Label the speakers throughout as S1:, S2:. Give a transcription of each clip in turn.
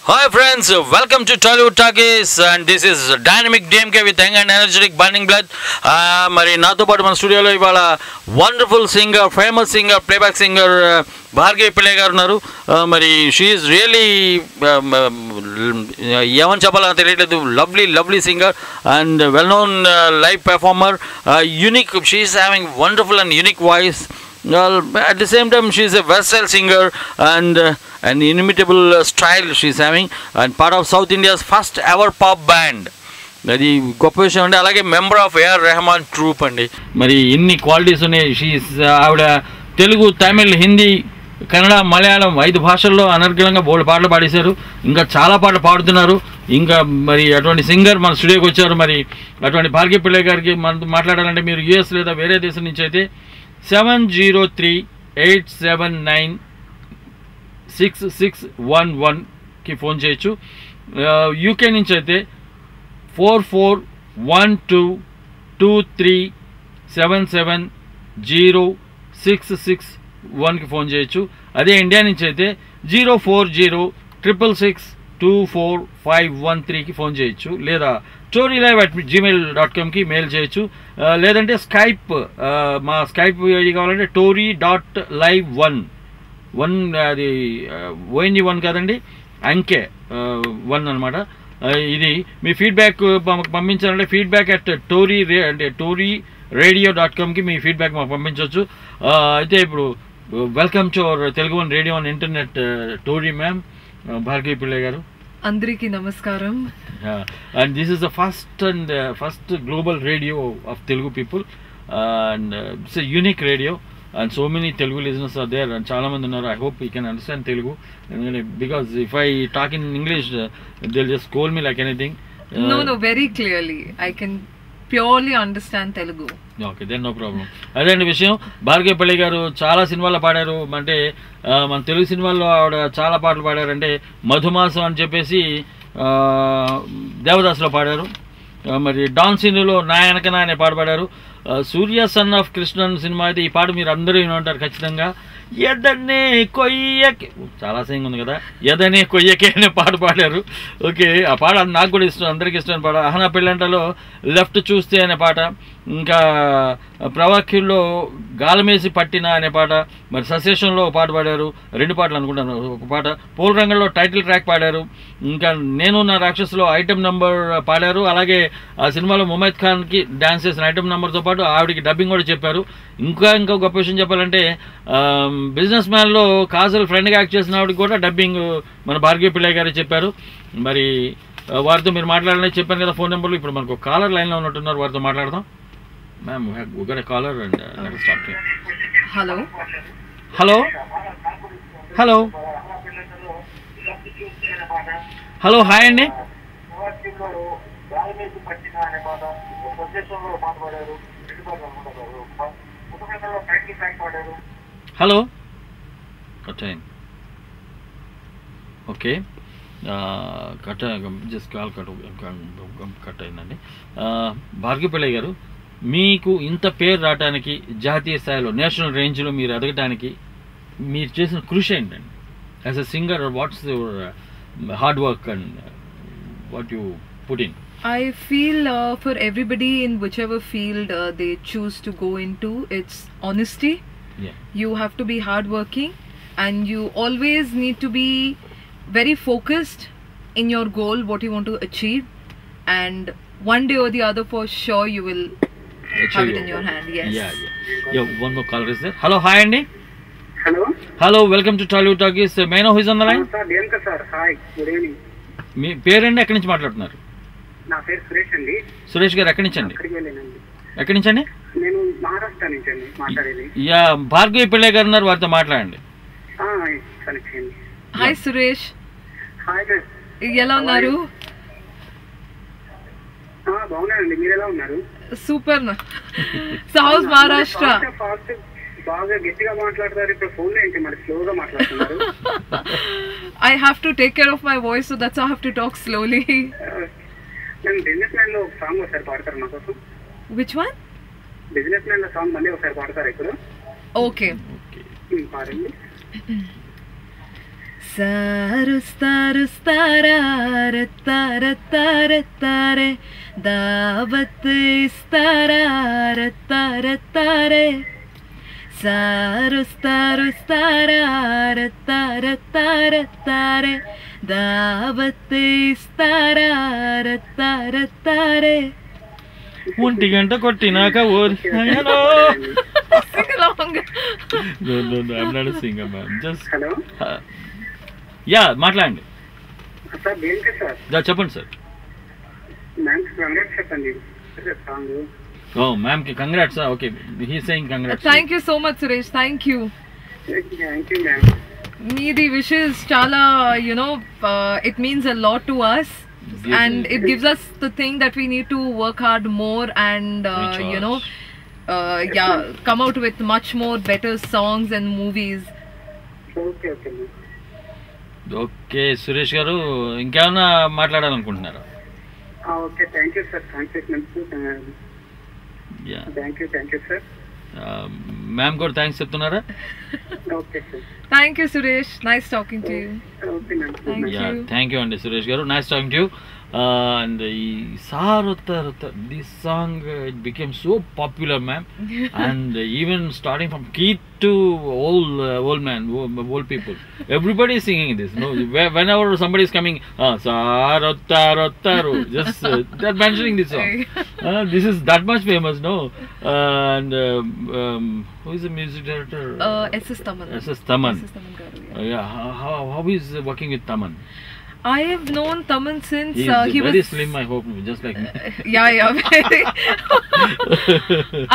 S1: Hi friends, welcome to Tollywood Talkies and this is Dynamic DMK with young and energetic burning blood. మరి నాతో పాటు మన స్టూడియోలో ఇవాళ wonderful singer, famous singer, playback singer Bhargavi Pillai గారు ఉన్నారు. మరి షీ ఈజ్ రియలీ ఏమని చెప్పాలని తెలియట్లేదు, lovely singer and well known live performer, unique, she is having wonderful and unique voice. Well, at the same time, she is a versatile singer and an inimitable style she is having, and part of South India's first ever pop band. అది గొప్ప విషయం అండి. అలాగే member of A R Rahman troupe అండి. మరి ఇన్ని qualities ఉన్నాయి. ఆవిడ తెలుగు, తమిళ్, హిందీ, కన్నడ, మలయాళం 5 భాషల్లో అనర్గళంగా బోల్డ్ పాటలు పాడేశారు. ఇంకా చాలా పాటలు పాడుతున్నారు. ఇంకా మరి అటువంటి సింగర్ మన స్టూడియోకి వచ్చారు. మరి అటువంటి భార్గవి పిల్లై గారికి మనతో మాట్లాడాలంటే మీరు యుఎస్ లేదా వేరే దేశం నుంచి అయితే 703-879-6611కి ఫోన్ చేయొచ్చు. యూకే నుంచి అయితే 441223770661కి ఫోన్ చేయొచ్చు. అదే ఇండియా నుంచి అయితే 04066624513కి ఫోన్ చేయొచ్చు. లేదా torylive@gmail.comకి మెయిల్ చేయొచ్చు. లేదంటే స్కైప్, మా స్కైప్ ఐడి కావాలంటే tory.live1 అది ONE1 కాదండి, అంకే 1 అనమాట. ఇది మీ ఫీడ్బ్యాక్ పంపించాలంటే toryradio.comకి మీ ఫీడ్బ్యాక్ మాకు పంపించవచ్చు. అయితే ఇప్పుడు welcome to our Telugu one radio on internet Tory ma'am, Bhargavi Pillai garu.
S2: అందరికీ నమస్కారం.
S1: And this is the first global radio of Telugu people, and it's a unique radio, and so many Telugu listeners are there, and చాలా మంది ఉన్నారు. I hope you can understand Telugu, because if I talk in English they'll just scold me like anything.
S2: No, very clearly I can purely understand Telugu.
S1: Okay, then no problem. అదే అండి విషయం. భార్గవి పిల్లై గారు చాలా సినిమాల్లో పాడారు. అంటే మన తెలుగు సినిమాల్లో ఆవిడ చాలా పాటలు పాడారు. అంటే మధుమాసం అని చెప్పేసి దేవదాసులో పాడారు. మరి డాన్ సినిమాలో నాయనకనా అనే పాట పాడారు. సూర్య సన్ ఆఫ్ కృష్ణన్ సినిమా అయితే ఈ పాట మీరు అందరూ విని ఉంటారు ఖచ్చితంగా. ఎదనే కొయ్యకే, చాలా సింగ్ ఉంది కదా, ఎదనే కొయ్యకే అనే పాట పాడారు. ఓకే, ఆ పాట నాకు కూడా ఇష్టం, అందరికీ ఇష్టమైన పాట. అహనా పెళ్ళంటలో లెఫ్ట్ చూస్తే అనే పాట, ఇంకా ప్రవాక్యుల్లో గాలమేసి పట్టిన అనే పాట, మరి సశేషంలో ఒక పాట పాడారు. 2 పాటలు అనుకుంటాను. ఒక పాట పూల రంగంలో టైటిల్ ట్రాక్ పాడారు. ఇంకా నేను నా రాక్షసులో ఐటమ్ నెంబర్ పాడారు. అలాగే ఆ సినిమాలో ముమైత్ ఖాన్కి డాన్స్ చేసిన ఐటమ్ నెంబర్తో పాటు ఆవిడకి డబ్బింగ్ కూడా చెప్పారు. ఇంకా గొప్ప విషయం చెప్పాలంటే బిజినెస్ మ్యాన్లో కాజల్ ఫ్రెండ్గా యాక్ట్ చేసిన ఆవిడకి కూడా డబ్బింగ్ మన భార్గవి పిల్లై గారే చెప్పారు. మరి వారితో మీరు మాట్లాడాలని చెప్పాను కదా ఫోన్ నెంబర్లు. ఇప్పుడు మనకు కాలర్ లైన్లో ఉన్నట్టున్నారు, వారితో మాట్లాడదాం. Ma'am, we got a caller and let us talk to him.
S2: Hello.
S1: Hello, hi అండి. హలో, కట్ అయింది. ఓకే, జస్ట్ కాల్ కట్ అయిందండి. భార్గవి పిల్లై గారు, మీకు ఇంత పేరు రావడానికి, జాతీయ స్థాయిలో నేషనల్ రేంజ్లో మీరు ఎదగటానికి మీరు చేసిన కృషి ఏంటండి? As a singer, what's your hard work and what you put in?
S2: I feel for everybody in whichever field they choose to go into, it's honesty.
S1: Yeah.
S2: You have to be hardworking, and you always need to be very focused in your goal, what you want to achieve, and one day or the other for sure you will have it in your hand. Yes.
S1: Yeah, one more caller is there. Hello, hi Andy. Hello, welcome to Tollywood Talkies. May I know who is on the line?
S3: Sir, Deyanka sir. Hi, good evening.
S1: మీ పేరండి, ఎక్కడి నుంచి మాట్లాడుతున్నారు?
S3: నా పేరు సురేష్ అండి.
S1: సురేష్ గారు, ఎక్కడి నుంచి అండి? ఎక్కడి నుంచి అండి?
S3: నేను మహారాష్ట్ర నుంచి అండి మాట్లాడేది.
S1: యా, భార్గవి పిల్లై గారు ఉన్నారు, వారితో మాట్లాడండి.
S2: హాయ్ సురేష్.
S3: హాయ్,
S2: ఎలా ఉన్నారు?
S3: బాగున్నానండి, మీరు ఎలా ఉన్నారు?
S2: సూపర్. So house Maharashtra?
S3: బాగా గట్టిగా మాట్లాడతారు, ఇప్పుడు ఫోన్ లో ఏంటి మరి స్లోగా మాట్లాడుతున్నారు?
S2: I have to take care of my voice, so that's why I have to talk slowly.
S3: నేను బిజినెస్ మ్యాన్ లో ఒక సాంగ్ ఒకసారి పాడతారు నా కోసం?
S2: Which one?
S3: బిజినెస్ మ్యాన్ లో సాంగ్ మళ్ళీ ఒకసారి పాడతారు ఇప్పుడు?
S2: Okay.
S3: పాడండి.
S2: సారుస్తారుస్తారత్తారత్తారత్తారే దావత్ ఇస్తారత్తారత్తారే సారుస్తారుస్తారత్తారత్తారే దావత్ ఇస్తారత్తారే
S1: 1 గంట కొట్టినాక ఓరి
S2: Sing along.
S1: No, I'm not a singer, ma'am. Just
S3: hello
S1: yeah, మాట్లాడండి.
S3: సార్ దేనికి సార్
S1: చెప్పండి సార్.
S3: మ్యామ్ కంగ్రాట్స్ చెప్పండి song.
S1: Oh, ma'am ki congrats. Okay, he's saying congrats.
S2: Thank you so much, Suresh. Thank you.
S3: Thank you ma'am.
S2: Meedi wishes chala, it means a lot to us. And it gives us the thing that we need to work hard more and come out with much more better songs and movies.
S3: Okay okay ma'am.
S1: Okay Suresh గారు ఇంకేమైనా మాట్లాడాలనుకుంటున్నారా?
S3: Okay thank you sir. Thank you sir.
S1: Ma'am కూడా thanks చెప్తున్నారా?
S3: Okay sir.
S2: Thank you, Suresh. Nice talking to you.
S3: Okay ma'am.
S2: Thank you.
S1: Thank you అండి సురేష్ గారు. Nice talking to you. And this song it became so popular, ma'am. And even starting from kid to old man, old people, everybody is singing this. No, whenever somebody is coming, Sarottaru, just they're mentioning this song. This is that much famous, no? And who is the music director?
S2: S.S. Taman.
S1: S.S. Taman.
S2: S.S. Taman garu,
S1: Yeah, how is working with Taman?
S2: I have known Taman since
S1: He
S2: he
S1: very
S2: was
S1: slim, I hope, just like me.
S2: very.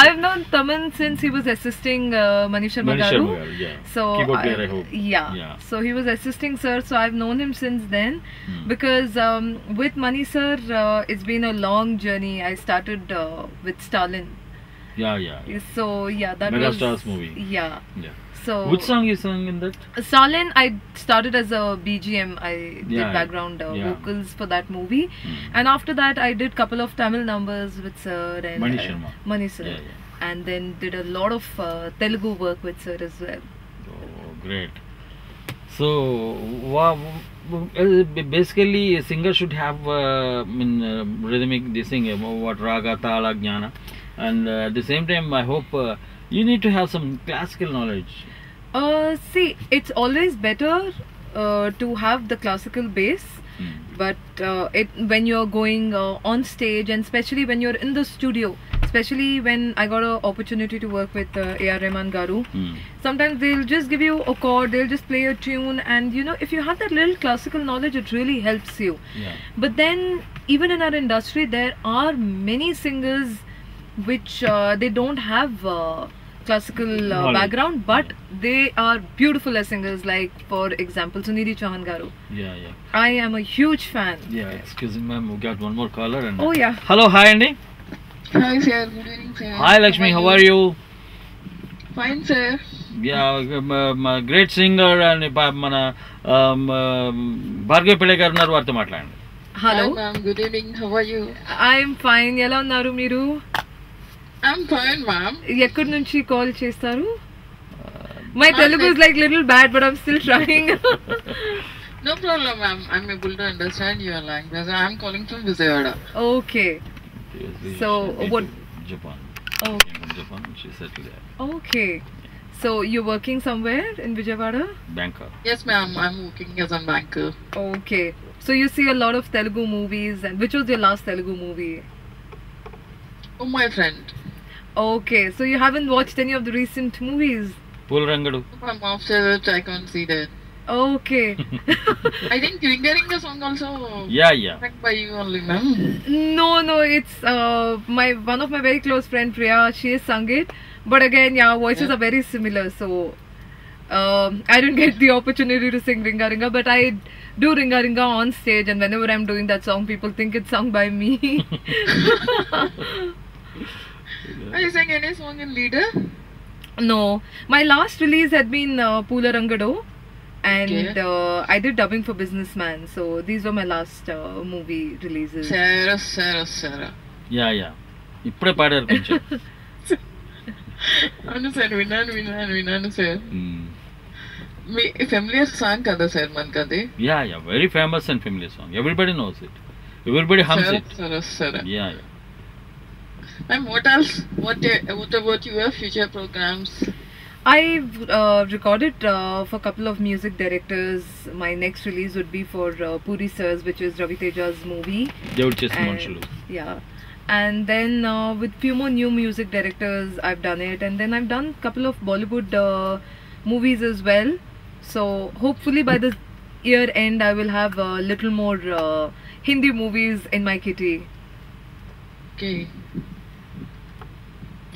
S2: I've known Taman since he was assisting Manish Sharma
S1: Manish
S2: garu.
S1: Sharma garu, yeah.
S2: So
S1: Keyboard player, I hope.
S2: Yeah. So he was assisting sir. So I've known him since then. Because with Mani sir, it's been a long journey. I started with Stalin.
S1: Yeah.
S2: So that
S1: Megastars
S2: was
S1: movie.
S2: Yeah. So
S1: Which song you sang in that?
S2: Stalin, I started as a BGM. I did
S1: Yeah,
S2: background
S1: yeah.
S2: vocals for that movie, and after that I did couple of Tamil numbers with sir and
S1: Manish Sharma.
S2: Mani sir,
S1: Yeah.
S2: and then did a lot of Telugu work with sir as well.
S1: Oh, great. So, basically, a singer should have rhythmic this thing, what raga, tala, jnana, and at the same time, I hope you need to have some classical knowledge.
S2: See, it's always better to have the classical base, but when you're going on stage, and especially when you're in the studio, especially when I got an opportunity to work with A.R. Rahman garu, sometimes they'll just give you a chord, they'll just play a tune, and if you have that little classical knowledge, it really helps you.
S1: Yeah.
S2: But then even in our industry, there are many singers which they don't have classical background, but they are beautiful as singers. Like for example, Sunidhi Chauhan garu.
S1: Yeah.
S2: I am a huge fan.
S1: Yeah. Excuse me, ma'am. We got one more caller. And
S2: Oh yeah.
S1: Hello, hi, Andy.
S4: Hi sir, good evening sir.
S1: Hi, Lakshmi. How are you?
S4: Fine sir.
S1: Yeah, great singer and mana Bhargav Pillai garu unnaru vartho maatladandi.
S2: Hello.
S4: Hi ma'am, good evening. How are you?
S2: I'm fine. ఎలా ఉన్నారు మీరు?
S4: I'm fine ma'am.
S2: ఎక్కడి నుంచి call చేస్తారు? My Telugu is like little bad, but I'm still trying.
S4: No problem ma'am. I'm able to understand your language. I'm calling from Vijayawada.
S2: Okay. So, what?
S1: Japan.
S2: Oh.
S1: From Japan. She settled there.
S2: Okay. So you're working somewhere in Vijayawada?
S1: Bangkok.
S4: Yes ma'am, I'm working as a banker.
S2: Okay. So you see a lot of Telugu movies, and which was your last Telugu movie?
S4: Oh my friend.
S2: Okay. So you haven't watched any of the recent movies?
S1: Poolarangadu.
S4: Ma'am, after that I can't see that.
S2: Okay.
S4: I think Ringa Ringa song also
S1: Yeah.
S4: sung by you only ma'am.
S2: No. It's one of my very close friend Priya. She has sung it, but again, yeah, voices are very similar. So I didn't get the opportunity to sing Ringa Ringa, but I do Ringa Ringa on stage, and whenever I'm doing that song, people think it's sung by me.
S4: Are you sang any song in leader?
S2: No, my last release had been Poolarangadu, and I did dubbing for Businessman. So these were my last movie releases.
S4: Sarah.
S1: Yeah. ఇప్పుడే పాడారు కొంచెం.
S4: అవును sir విన్నాను sir. familiar song kada sir mankadi.
S1: Yeah, very famous and familiar song. Everybody knows it. Everybody hums it.
S4: Sir.
S1: Yeah.
S4: Ma'am, what else? What about your future programs?
S2: I've recorded for a couple of music directors. My next release would be for Puri Sirs, which is Ravi Teja's movie.
S1: దేవుడు చేసిన
S2: And-
S1: మనుషులు.
S2: Yeah. And then with few more new music directors, I've done it. And then I've done a couple of Bollywood movies as well. So hopefully by the year end, I will have a little more Hindi movies in my kitty.
S4: Okay.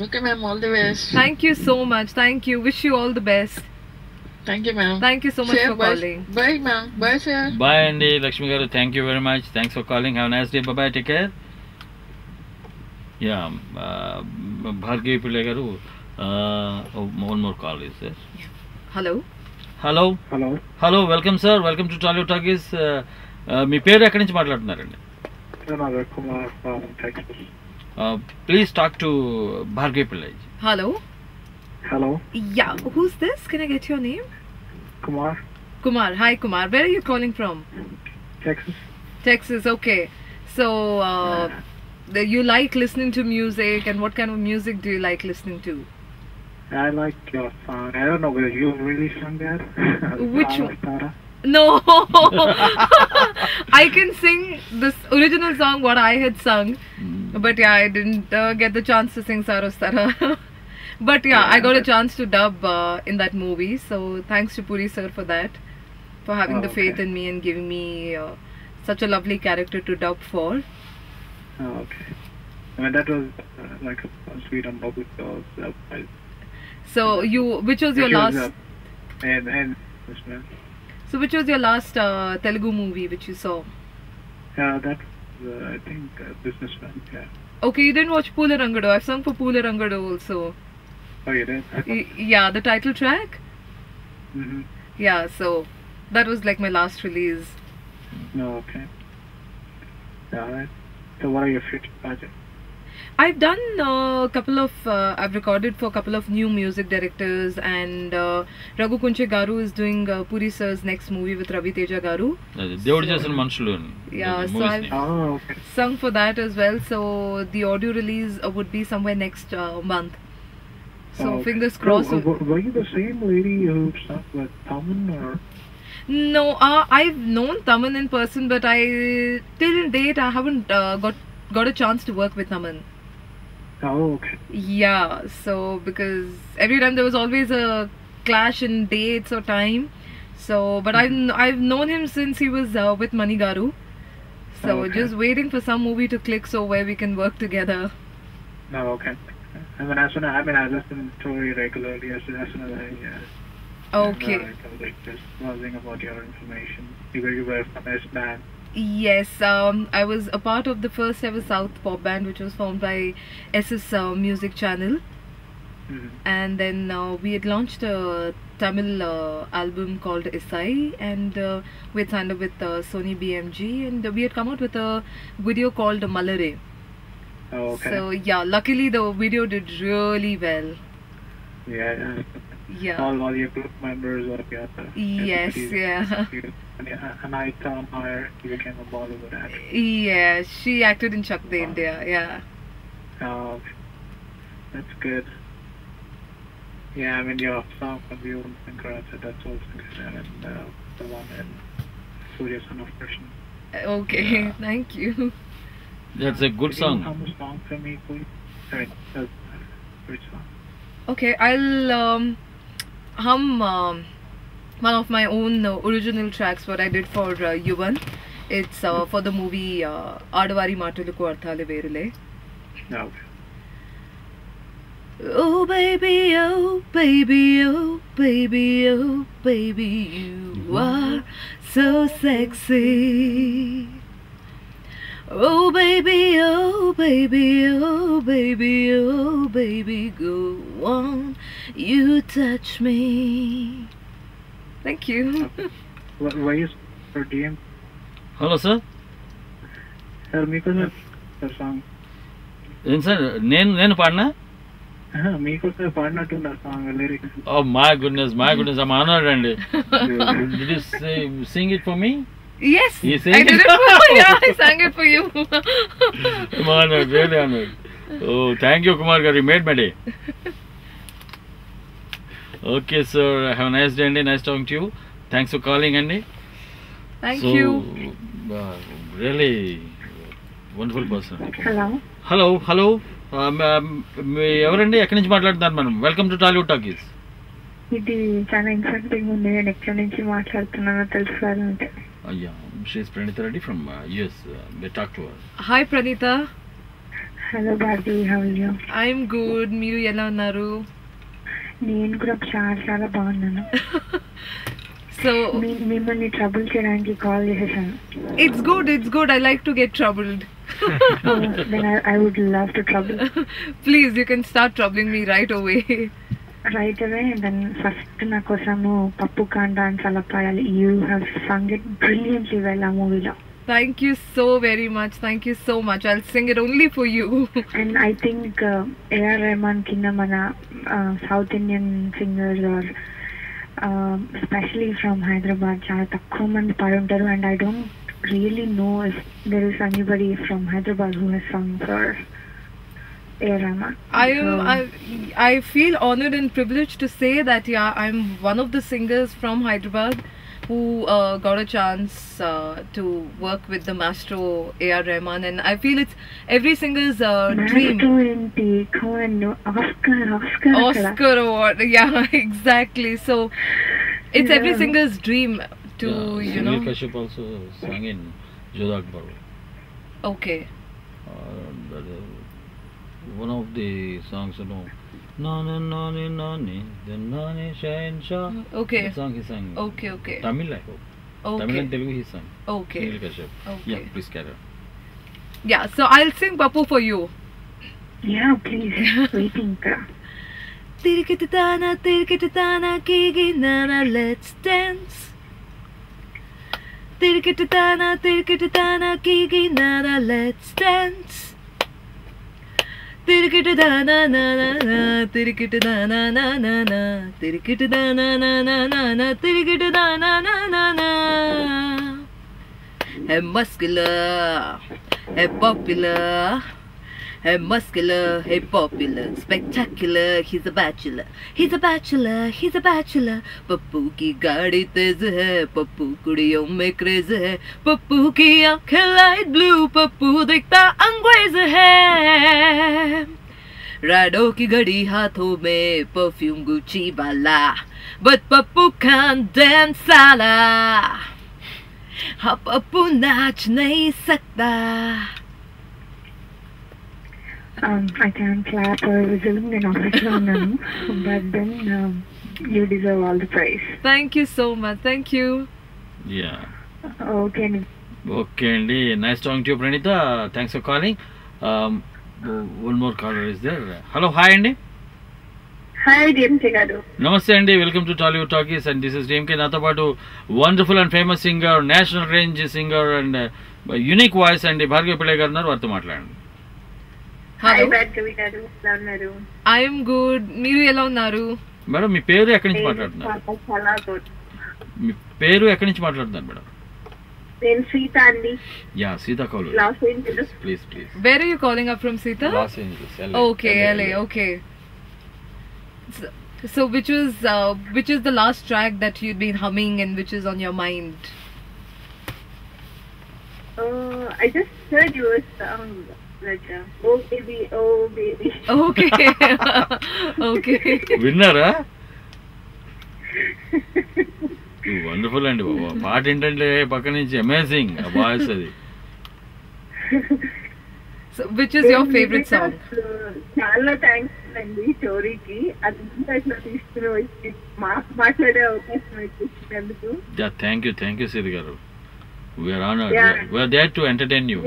S4: Okay, ma'am. All the best.
S2: Thank you so much. Thank you. Wish you all the best.
S4: Thank you, ma'am.
S2: Thank you so much
S4: Sir,
S2: for
S4: bye.
S2: calling.
S4: Bye, ma'am. Bye, sir.
S1: Bye అండి లక్ష్మి గారు, thank you very much. Thanks for calling. Have nice day. Bye, take care. Yeah, Bhargavi Pillai గారు, one more call is sir.
S2: Hello.
S1: Hello
S3: hello
S1: hello, welcome sir, welcome to Tollywood talkies. మీ పేరు ఎక్కడి నుంచి మాట్లాడుతున్నారండి?
S3: Kumar from Texas.
S1: Please talk to Bhargavi Pillai.
S2: Hello.
S3: Hello
S2: Yeah. Who's this? Can I get your name?
S3: Kumar,
S2: Kumar. Hi, Kumar. Where are you calling from?
S3: Texas.
S2: Texas. Okay. So, you like listening to music, and what kind of music do you like listening to?
S3: I like your song. I don't know whether you really sung that.
S2: Which
S3: Tara,
S2: one?
S3: Tara.
S2: No. I can sing this original song what I had sung, but yeah, I didn't get the chance to sing Sarastara. But yeah, I got a chance to dub in that movie. So thanks to Puri sir for that, for having the faith in me and giving me such a lovely character to dub for.
S3: Oh, okay. I mean, that was like a sweet and bubbly song.
S2: So which was your last?
S3: And this man.
S2: So which was your last Telugu movie which you saw?
S3: That was, I think, Businessman. Yeah.
S2: Okay, you didn't watch Pula Rangadu. I've sung for Pula Rangadu also.
S3: Oh, you did?
S2: Yeah, the title track.
S3: Mm-hmm.
S2: Yeah, so that was like my last release.
S3: No, okay. All right. So, what are your future projects?
S2: I've done a couple of, I've recorded for a couple of new music directors, and Raghu Kunche Garu is doing Puri Sir's next movie with Ravi Teja Garu.
S1: అది దేవుడు చేసిన మనుషులు అని.
S2: Yeah,
S1: The
S2: so
S1: movie's
S2: I've-
S1: name.
S3: Oh, okay.
S2: Sung for that as well, so the audio release would be somewhere next month. So
S3: Oh, okay.
S2: fingers crossed.
S3: So, were you the same lady who stuck with Taman, or?
S2: No, I've known Taman in person, but till date I haven't got a chance to work with Taman.
S3: Oh, okay.
S2: Yeah, so because every time there was always a clash in dates or time. So, but I've known him since he was with Mani Garu. So
S3: Oh, okay.
S2: just waiting for some movie to click so where we can work together.
S3: No, okay. I mean, I listen to Story regularly as soon as I.
S2: Okay.
S3: I was like just buzzing about your information. You were from S-Band.
S2: Yes, I was a part of the first ever South pop band, which was formed by SS Music Channel,
S3: Mm-hmm.
S2: and then we had launched a Tamil album called Isai, and we had signed up with Sony BMG, and we had come out with a video called Malare.
S3: Oh, okay.
S2: So yeah, luckily the video did really well.
S3: Yeah.
S2: Yeah.
S3: All your group members were together.
S2: Yes, yeah.
S3: And I Tom Meyer, he became a Bollywood actor.
S2: Yeah, she acted in Chak De India. Yeah.
S3: Oh, that's good. Yeah, I mean, your song from the old Sankarata, that's also good. And the one in Surya Son of Krishna.
S2: Okay.
S1: Yeah.
S2: Thank you.
S1: That's a good
S3: Can you
S1: song.
S3: hum a song for me, please? I mean, which song?
S2: Okay, I'll hum one of my own original tracks what I did for Yuvan. It's for the movie Adavari Matuluku Arthale Verule.
S3: No.
S2: Oh baby, oh baby, oh baby, oh baby, you are so sexy. Oh baby, oh baby, oh baby, oh baby, go on, you touch me. Thank you.
S3: Were you for DM?
S1: Hello sir,
S3: Tell me, because the song.
S1: ఏం sir, నేను పాడినా?
S3: మీకోసమే పాడినట్టుంది ఆ song lyrics.
S1: Oh my goodness, I'm honored అండి. Did you sing it for me?
S2: Yes,
S1: You sang
S2: I did it for you. Yeah, I sang it for you.
S1: I'm honored, really honored. Oh, thank you, Kumar garu. You made my day. Okay, sir. Have a nice day, Andy. Nice talking to you. Thanks for calling, Andy.
S2: Thank
S1: So,
S2: you.
S1: Really wonderful person.
S5: Hello
S1: ఎవరండి, ఎక్కడి నుంచి మాట్లాడుతున్నారు మనం? Welcome to Tollywood talkies.
S5: ఇది చాలా insulting ఉంది. నేను ఎక్కడి నుంచి మాట్లాడుతున్నానో తెలుసుకోవాలంటే.
S1: అయ్యా, she's Pranita Reddy from US. Talk to her.
S2: Hi Pranita.
S5: Hello Bharathi, how are you?
S2: I'm good. మీరు ఎలా ఉన్నారు?
S5: నేను కూడా చాలా చాలా బాగున్నాను.
S2: So
S5: మిమ్మల్ని ట్రబుల్ చేయడానికి కాల్ చేసేసాను.
S2: it's good. I like to get troubled.
S5: Then I would love to trouble.
S2: Please, you can start troubling me right away.
S5: Right away. Then first నా కోసము పప్పు కాండ అని చాలా పాడాలి. You have sung it brilliantly well ఆ మూవీలో.
S2: Thank you so very much. Thank you so much. I'll sing it only for you.
S5: And I think A.R. Rahman కింద మన South Indian singers or especially from Hyderabad చాలా తక్కువ మంది పాడుంటారు. And I don't really know if there is anybody from Hyderabad who has sung for A.R. Rahman.
S2: I feel honored and privileged to say that I'm one of the singers from Hyderabad who got a chance to work with the maestro A.R. Rahman, and I feel it's every singer's dream.
S5: Maestro enti kono Oscar
S2: Award. Yeah, exactly. So it's every singer's dream to
S1: Sunil Kashyap also sang in Jodha Akbar.
S2: Okay.
S1: That one of the songs, Nane Nane Nane, the Nane Shine Shah.
S2: Okay.
S1: That song he sang.
S2: Okay.
S1: Tamil, I hope.
S2: Okay.
S1: Tamil and Telugu he sang.
S2: Okay.
S1: Sunil Kashyap.
S2: Okay.
S1: Yeah, please carry on.
S2: Yeah, so I'll sing Papu for you.
S5: Yeah, please. Waiting.
S2: Tirikitana kigi nana, let's dance. Tirikitana kigi nana, let's dance. Tirikitana na na na, tirikitana na na na, tirikitana na na na na, tirikitana na na na. Hey muscular, hey popular. Hey muscular, hey popular, spectacular, he's a bachelor. Pappu की गाड़ी तेज है, पप्पू कुड़ियों में craze है, पप्पू की आंखें light blue, Pappu दिखता अंग्रेज है। राडो की घड़ी हाथों में, परफ्यूम गुची वाला, but पप्पू can't dance साला, हाँ पप्पू नाच नहीं सकता।
S5: I can't clap or whistle in office, but then you deserve all the praise.
S2: Thank you so much. Thank you.
S1: Yeah.
S5: Okay.
S1: Okay, Andy. Nice talking to you, Pranita. Thanks for calling. One more caller is there. Hello, hi, Andy.
S5: Hi, DMK garu.
S1: Namaste, Andy. Welcome to Tollywood Talkies, and this is DMK. Nato paatu wonderful and famous singer, national range singer, and unique voice, and Bhargavi Pillai garu unnaru, vartho maatladandi.
S5: Hi, Bhargavi garu. Ela unnaru?
S2: I am good. Meeru ela unnaru?
S1: Madam, మీ పేరు ఎక్కడి నుంచి మాట్లాడుతున్నారు?
S5: చాలా good.
S1: మీ పేరు ఎక్కడి నుంచి మాట్లాడుతున్నారు madam?
S5: నేను సీత అండి.
S1: Yeah, Sita call.
S5: Los Angeles.
S1: Please.
S2: Where are you calling up from, Sita?
S1: Los Angeles. LA.
S2: Okay, LA. Okay. So which is the last track that you've been humming and which is on your mind?
S5: I just heard your song. Like, oh baby.
S2: Okay. Okay.
S1: విన్నారా? Wonderful అండి బాబా, పాట ఏంటంటే పక్క నుంచి amazing ఆ voice అది.
S2: So which is your favorite song?
S5: చాలా thanks అండి స్టోరీకి, అదంతా ఇట్లా తీసుకుని వచ్చి మాట్లాడే అవకాశం ఇచ్చినందుకు.
S1: Thank you Sita garu. We're honoured. We're there to entertain you.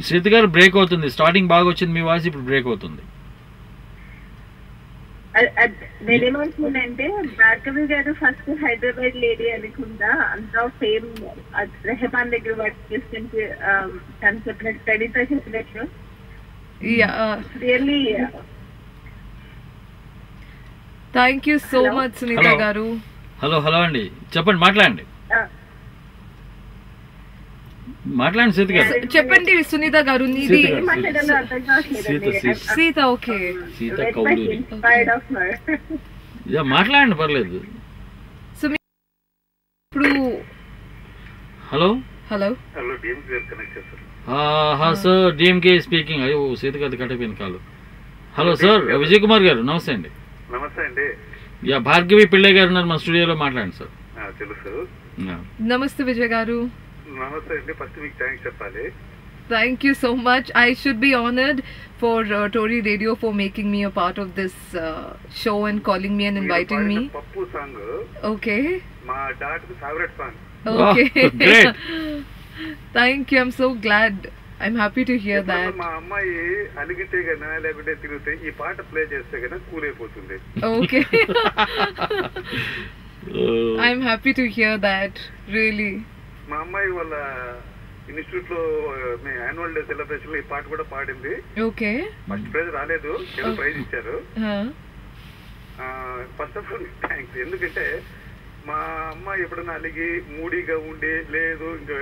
S1: Sita garu break అవుతుంది. స్టార్టింగ్ బాగా వచ్చింది మీ వాయిస్, ఇప్పుడు బ్రేక్ అవుతుంది.
S6: నేనేమనుకున్నానంటే భార్గవి గారు ఫస్ట్ హైదరాబాద్ లేడీ అనుకుంటా, అంత ఫేమ్ రెహమాన్ దగ్గర వర్క్ చేస్తుంటే తను చెప్పినట్టు ప్రణీత చెప్పినట్లు really.
S2: Thank you so much Sunita garu.
S1: Hello అండి, చెప్పండి, మాట్లాడండి సీత గారు.
S2: చెప్పండి సునీత గారు. నీది సీత. ఓకే,
S1: సీత కౌలూరి. మాట్లాడండి, పర్లేదు. ఇప్పుడు హలో సార్, డిఎంకే స్పీకింగ్. అయ్యో సీత గారి కట్టపోయింది కాలు. హలో సార్, విజయ్ కుమార్ గారు నమస్తే అండి.
S7: నమస్తే అండి.
S1: భార్గవి పిళ్ళై గారు ఉన్నారు మా స్టూడియోలో, మాట్లాడండి సార్.
S7: తెలుసు.
S2: నమస్తే విజయ్ గారు.
S7: నమస్తే అండి. ఫస్ట్ మీకు థ్యాంక్స్ చెప్పాలి.
S2: Thank you so much. I should be honored for Tori Radio for making me a part of this show and calling me and inviting me.
S7: Pappu song.
S2: Okay.
S7: My dad's favorite song.
S2: Okay.
S1: Oh, great.
S2: Thank you. I'm so glad. I'm happy to hear that.
S7: మా అమ్మాయి అలిగితే గనా లేకుంటే తిరిగితే ఈ పాట play చేస్తే గనా cool అయిపోతుంది.
S2: Okay. I'm happy to hear that. Really.
S7: మా అమ్మాయి వాళ్ళ ఇన్స్టిట్యూట్ లో యాన్యువల్ డే సెలబ్రేషన్ లో ఈ పాట కూడా పాడింది.
S2: ఓకే.
S7: ఫస్ట్ ప్రైజ్ రాలేదు, ఏదో ప్రైజ్ ఇచ్చారు. First of all thanks. ఎందుకంటే మా అమ్మాయి ఎప్పుడైనా అలిగి మూడీగా ఉండి లేదు ఇంకా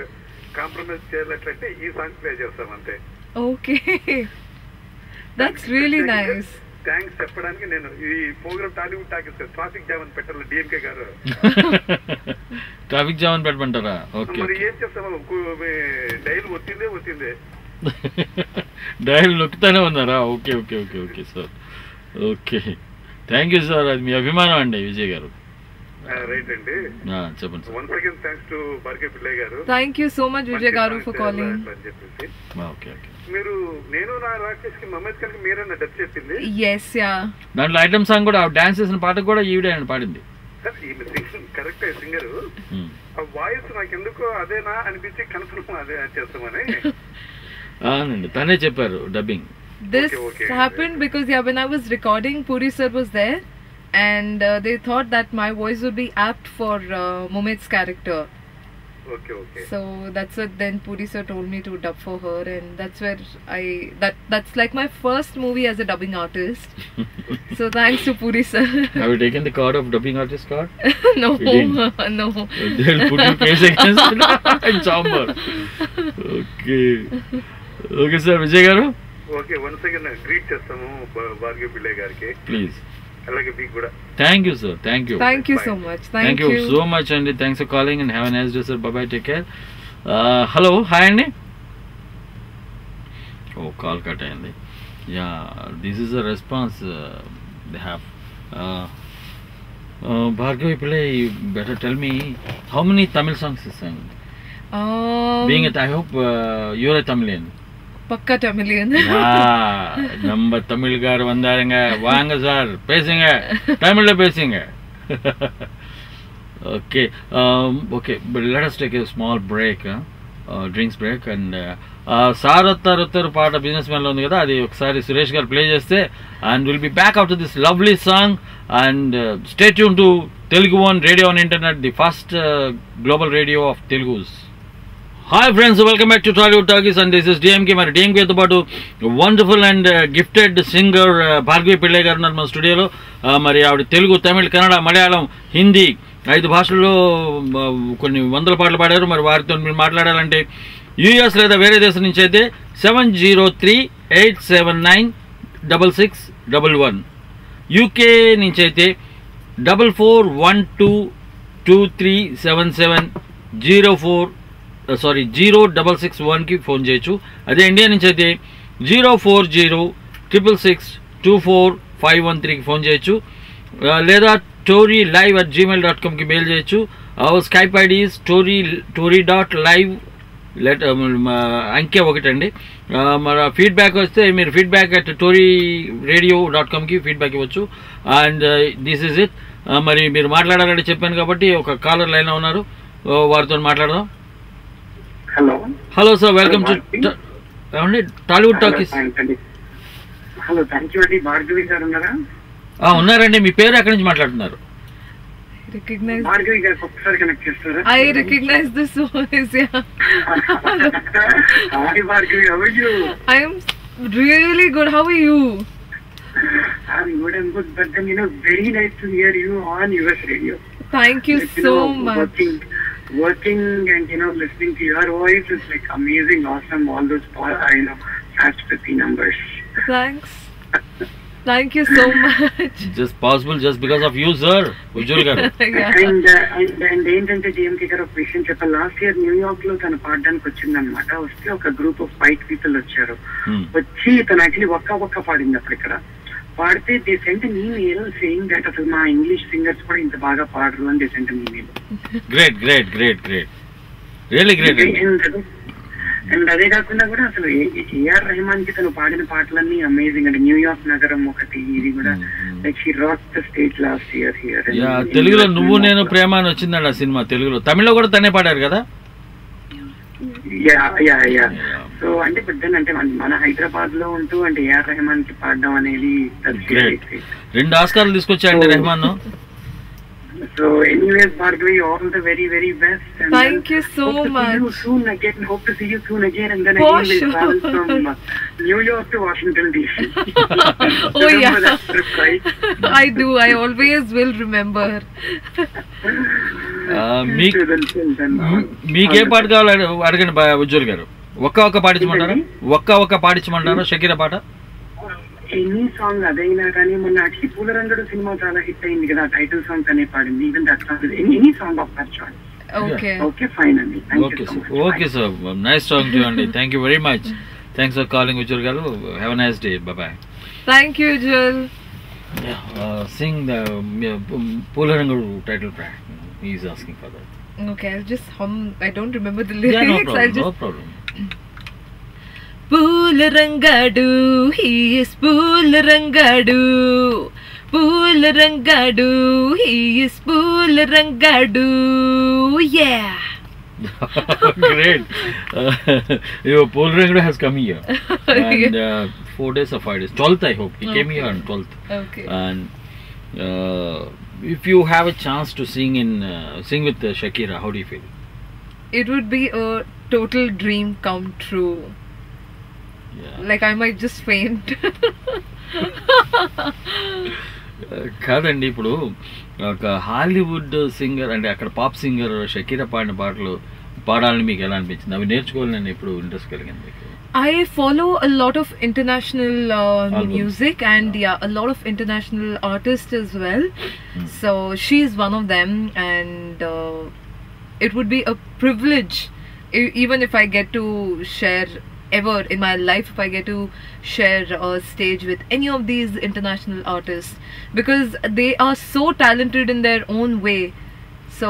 S7: కాంప్రమైజ్ చేయాలంటే ఈ సాంగ్ ప్లే చేస్తాం అంతే.
S2: Okay, that's really nice.
S7: Thanks చెప్పడానికి నేను ఈ program Tollywood talkies traffic jam అని పెట్టాలి డిఎంకే గారు.
S1: ట్రాఫిక్ జామ్ అని పెట్టమంటారా? ఓకే.
S7: మరి ఏం చేస్తాము, డైల్ వచ్చిందే
S1: డైల్ నొక్కుతానే ఉన్నారా? Okay okay okay okay sir. Okay, thank you sir. అది మీ అభిమానం అండి విజయ్ గారు.
S7: రైట్ అండి,
S1: చెప్పండి sir.
S7: Once again thanks to Bhargavi Pillai గారు.
S2: Thank you so much Vijay గారు ఫర్ కాలింగ్.
S7: చెప్పేసి
S1: ఓకే ఓకే.
S7: మీరు నేను నా రాకేష్ కి మమ్మేజ్ గారికి మీరేనా డబ్ చెప్పింది?
S2: yes yeah.
S1: దాంట్లో ఐటమ్ సాంగ్ కూడా డాన్స్ చేసిన పాట కూడా ఈవిడే అని పాడింది.
S7: Correct singer. ఆ వాయిస్ నాకు ఎందుకో అదేనా అనిపించి కన్ఫర్మ్ అదే చేస్తామని.
S1: అవునండి, తనే చెప్పారు dubbing.
S2: This happened because when I was recording, Puri sir was there and they thought that my voice would be apt for Mumed's character.
S7: Okay.
S2: So that's what then Puri sir told me to dub for her, and that's where that's like my first movie as a dubbing artist. So thanks to Puri sir.
S1: Have you taken the card of dubbing artist card?
S2: No. No.
S1: They'll put your case against in chamber. Okay sir. Vijay garu.
S7: Okay, once again greet చేస్తాము భార్గవి పిళ్ళై గారికి.
S1: Please.
S7: అలాగే మీకు కూడా.
S1: Thank you sir. Thank you.
S2: Thank you so much.
S1: Thank you so much అండి. Thanks for calling and have a nice day sir. Bye bye, take care. Hello, hi అండి. Oh, call cut అయింది. Yeah, this is a response they have. Bhargavi Pillai, you better tell me how many Tamil songs you sang? Being it, I hope you're a Tamilian.
S2: பக்கா தமிழியன்.
S1: நம்ம தமிழ்கார் வந்தாருங்க, வாங்க sir பேசுங்க, தமிழ்ல பேசுங்க. Okay, but let us take a small break, drinks break, and సారొత్తరు పాట business man లో ఉంది కదా, అది ఒకసారి సురేష్ గారు ప్లే చేస్తే, and we'll be back after this lovely song, and stay tuned to Telugu One Radio on Internet, the first global radio of Telugus. Hi friends, welcome back to Tollywood Talkies, and this is DMK. మరి DMK తో పాటు wonderful and gifted singer Bhargavi Pillai గారు ఉన్నారు మన స్టూడియోలో. మరి ఆవిడ తెలుగు, తమిళ్, కన్నడ, మలయాళం, హిందీ 5 భాషల్లో కొన్ని వందల పాటలు పాడారు. మరి వారితో మీరు మాట్లాడాలంటే యూఎస్ లేదా వేరే దేశం నుంచి అయితే 703-879-6611, యూకే నుంచి అయితే 06661కి ఫోన్ చేయొచ్చు. అదే ఇండియా నుంచి అయితే 0406666245513కి ఫోన్ చేయొచ్చు. లేదా torylive@gmail.comకి మెయిల్ చేయొచ్చు. Our Skype ID is tory.live. అంకె 1 అండి. మరి ఫీడ్బ్యాక్ వస్తే మీరు feedback@toryradio.comకి ఫీడ్బ్యాక్ ఇవ్వచ్చు. And this is it. మరి మీరు మాట్లాడాలని చెప్పాను కాబట్టి ఒక కాలర్ లైన్లో ఉన్నారు, వారితో మాట్లాడదాం. Hello sir, welcome to Tollywood talkies.
S8: Hello, thank you అండి. భార్గవి గారు ఉన్నారా?
S1: ఉన్నారండి. మీ పేరు ఎక్కడి నుంచి మాట్లాడుతున్నారు?
S2: Recognize.
S3: భార్గవి గారికి ఒకసారి కనెక్ట్ చేస్తారా?
S2: I recognize this voice. Yeah.
S3: Hi Bhargavi, how are you?
S2: I am really good. How are you?
S3: I'm good, but then very nice to hear you on US radio.
S2: Thank you
S3: Like,
S2: so much.
S3: Working and listening to your voice is like amazing, awesome. All those fast 50 numbers.
S2: Thanks. Thank you so much.
S1: Just possible just because of you, sir. Ujjwal గారు.
S2: Yeah.
S3: And ఏంటంటే JMK గారు ఒక విషయం చెప్పాలి. Last year New York లో తను పాడడానికి వచ్చిందనమాట. వస్తే ఒక గ్రూప్ ఆఫ్ 5 పీపుల్ వచ్చారు. వచ్చి తను యాక్చువల్లీ ఒక్క పాడింది అప్పుడు ఇక్కడ. పాడితే they cent an email saying that అసలు మా ఇంగ్లీష్ సింగర్స్ కూడా ఇంత బాగా పాడరు అని they cent an email.
S1: Great really great.
S3: And అదే కాకుండా కూడా అసలు ఏఆర్ రెహమాన్ కి తను పాడిన పాటలన్నీ అమేజింగ్ అండి. న్యూయార్క్ నగరం ఒకటి, ఇది కూడా like she rocked the state last year here.
S1: తెలుగులో నువ్వు నేను ప్రేమ అని వచ్చిందండి ఆ సినిమా. తెలుగులో, తమిళ్లో కూడా తనే పాడారు కదా.
S3: యా సో అంటే పెద్ద అంటే మన హైదరాబాద్ లో ఉంటూ అంటే ఏఆర్ రెహమాన్ కి పాడడం అనేది
S1: 2 ఆస్కార్లు తీసుకొచ్చాయండి Rahman.
S3: So anyways, Bhargavi, all the very, very best. And
S2: thank you so much.
S3: Hope to see you soon again. And then
S2: For
S3: again we'll travel from New York to Washington DC.
S2: Oh yeah,
S3: that trip, right?
S2: I do. I always will remember.
S1: మీకే పాట కావాలి అడగండి ఉజ్వల్ గారు. ఒక్క పాడించమంటారా షకీరా పాట?
S3: Any song అదైనా కానీ మొన్న యాక్చువల్లీ పూలరంగడు సినిమా చాలా హిట్ అయింది కదా, టైటిల్ సాంగ్ తనే పాడింది. Even that song any song of that choice. Okay fine అండి.
S1: Okay sir, nice talking to you అండి. Thank you very much. Thanks for calling Ujwal garu. Have a nice day. Bye.
S2: Thank you Ujwal.
S1: Sing the Poolarangadu title track. He is asking for that.
S2: Okay, I'll just hum. I don't remember the lyrics.
S1: No problem.
S2: Poola Rangadu, he is Poola Rangadu, Poola Rangadu, he is Poola Rangadu. Yeah.
S1: Great. Pulrangudu has come here. And 4 days or 5 days. 12th I hope. He came here on 12th.
S2: Okay.
S1: And if you have a chance to sing with Shakira, how do you feel?
S2: It would be a total dream come true.
S1: Yeah.
S2: Like I might just faint.
S1: కాదండి, ఇప్పుడు ఒక Hollywood singer అంటే అక్కడ pop singer Shakira పాడిన పాటలు పాడాలని మీకు ఎలా అనిపించింది? అవి నేర్చుకోవాలని ఎప్పుడు ఇంట్రెస్ట్ కలిగింది మీకు?
S2: I follow a lot of international music and a lot of international artists as well. So she's one of them, and it would be a privilege even if I get to share ever in my life, if I get to share a stage with any of these international artists, because they are so talented in their own way. So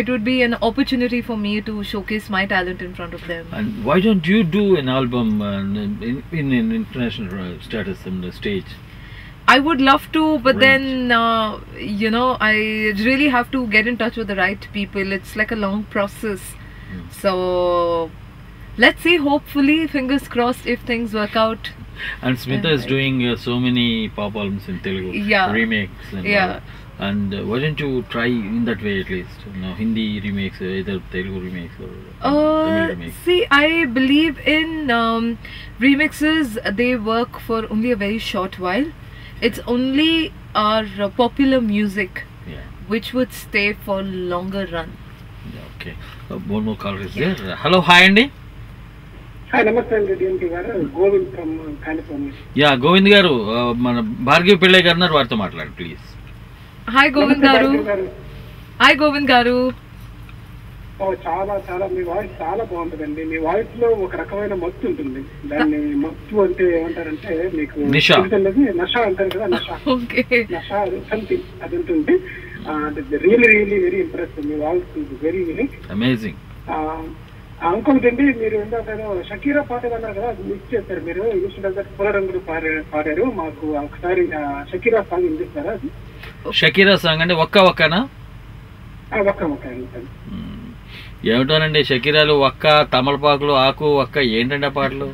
S2: it would be an opportunity for me to showcase my talent in front of them.
S1: And why don't you do an album in an international status on the stage?
S2: I would love to, but
S1: Right.
S2: then I really have to get in touch with the right people. It's like a long process. So let's see, hopefully, fingers crossed, if things work out.
S1: And Smita is doing so many pop albums in Telugu, remakes and all. And why don't you try in that way at least? Hindi remakes, either Telugu remakes or Tamil remakes.
S2: See, I believe in remixes. They work for only a very short while. It's only our popular music which would stay for longer run.
S1: Okay. One more caller is there. Hello, hi Andy.
S3: Hi, namaste అండి DMK గారు. Govind from California.
S1: Yeah, Govind గారు, మన భార్గవి పిళ్ళై గారు ఉన్నారు, వారితో మాట్లాడండి please.
S2: Hi Govind garu. Hi Govind garu.
S3: చాలా చాలా మీ వాయిస్ చాలా బాగుంటుందండి. మీ వాయిస్ లో ఒక రకమైన మత్తు ఉంటుంది. దాన్ని మత్తు అంటే ఏమంటారంటే మీకు నష అంటారు కదా, నష. నష సంథింగ్ అది ఉంటుంది. Really really very impressive. మీ వాయిస్ వెరీ యూనిక్,
S1: అమేజింగ్.
S3: ఇంకొకటి అండి, మీరు ఇందాక షకీరా పాట అన్నారు కదా, అది మిస్ చేశారు మీరు. పూలరంగుడు పాడారు. మాకు ఒకసారి షకీరా సాంగ్ వినిపిస్తారా? అది
S1: షకీరా సాంగ్ అంటే ఒక్కనా?
S3: ఒక్క
S1: ఏమిటోనండి, షకీరాలు ఒక్క, తమలపాకులు, ఆకు, ఒక్క, ఏంటండి ఆ పాటలు?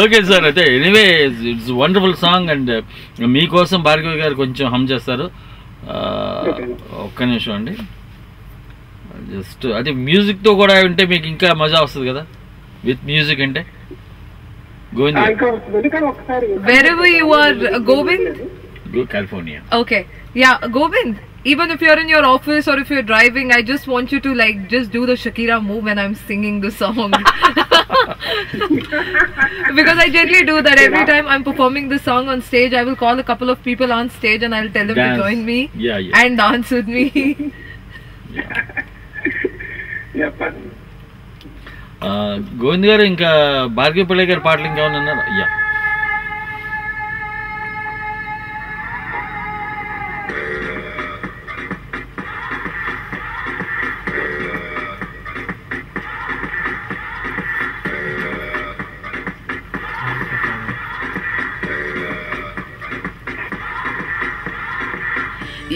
S1: Okay sir. అయితే anyway it's wonderful song. And మీకోసం భార్గవి గారు కొంచెం హమ్ చేస్తారు. ఒక్క నిమిషం అండి. జస్ట్ అదే మ్యూజిక్తో కూడా ఉంటే మీకు ఇంకా మజా వస్తుంది కదా, విత్ మ్యూజిక్ అంటే. Govind,
S2: wherever you are, Govind.
S1: California.
S2: Okay, yeah, Govind. Even if you're in your office or if you're driving, I just want you to like just do the Shakira move when I'm singing the song. Because I generally do that every time I'm performing the song on stage. I will call a couple of people on stage and I'll tell them
S1: Dance.
S2: to join me and dance with me.
S1: Govind గారు, ఇంకా భార్గవి పిళ్ళై గారి పాటలు ఇంకా ఉన్నారు? Yeah,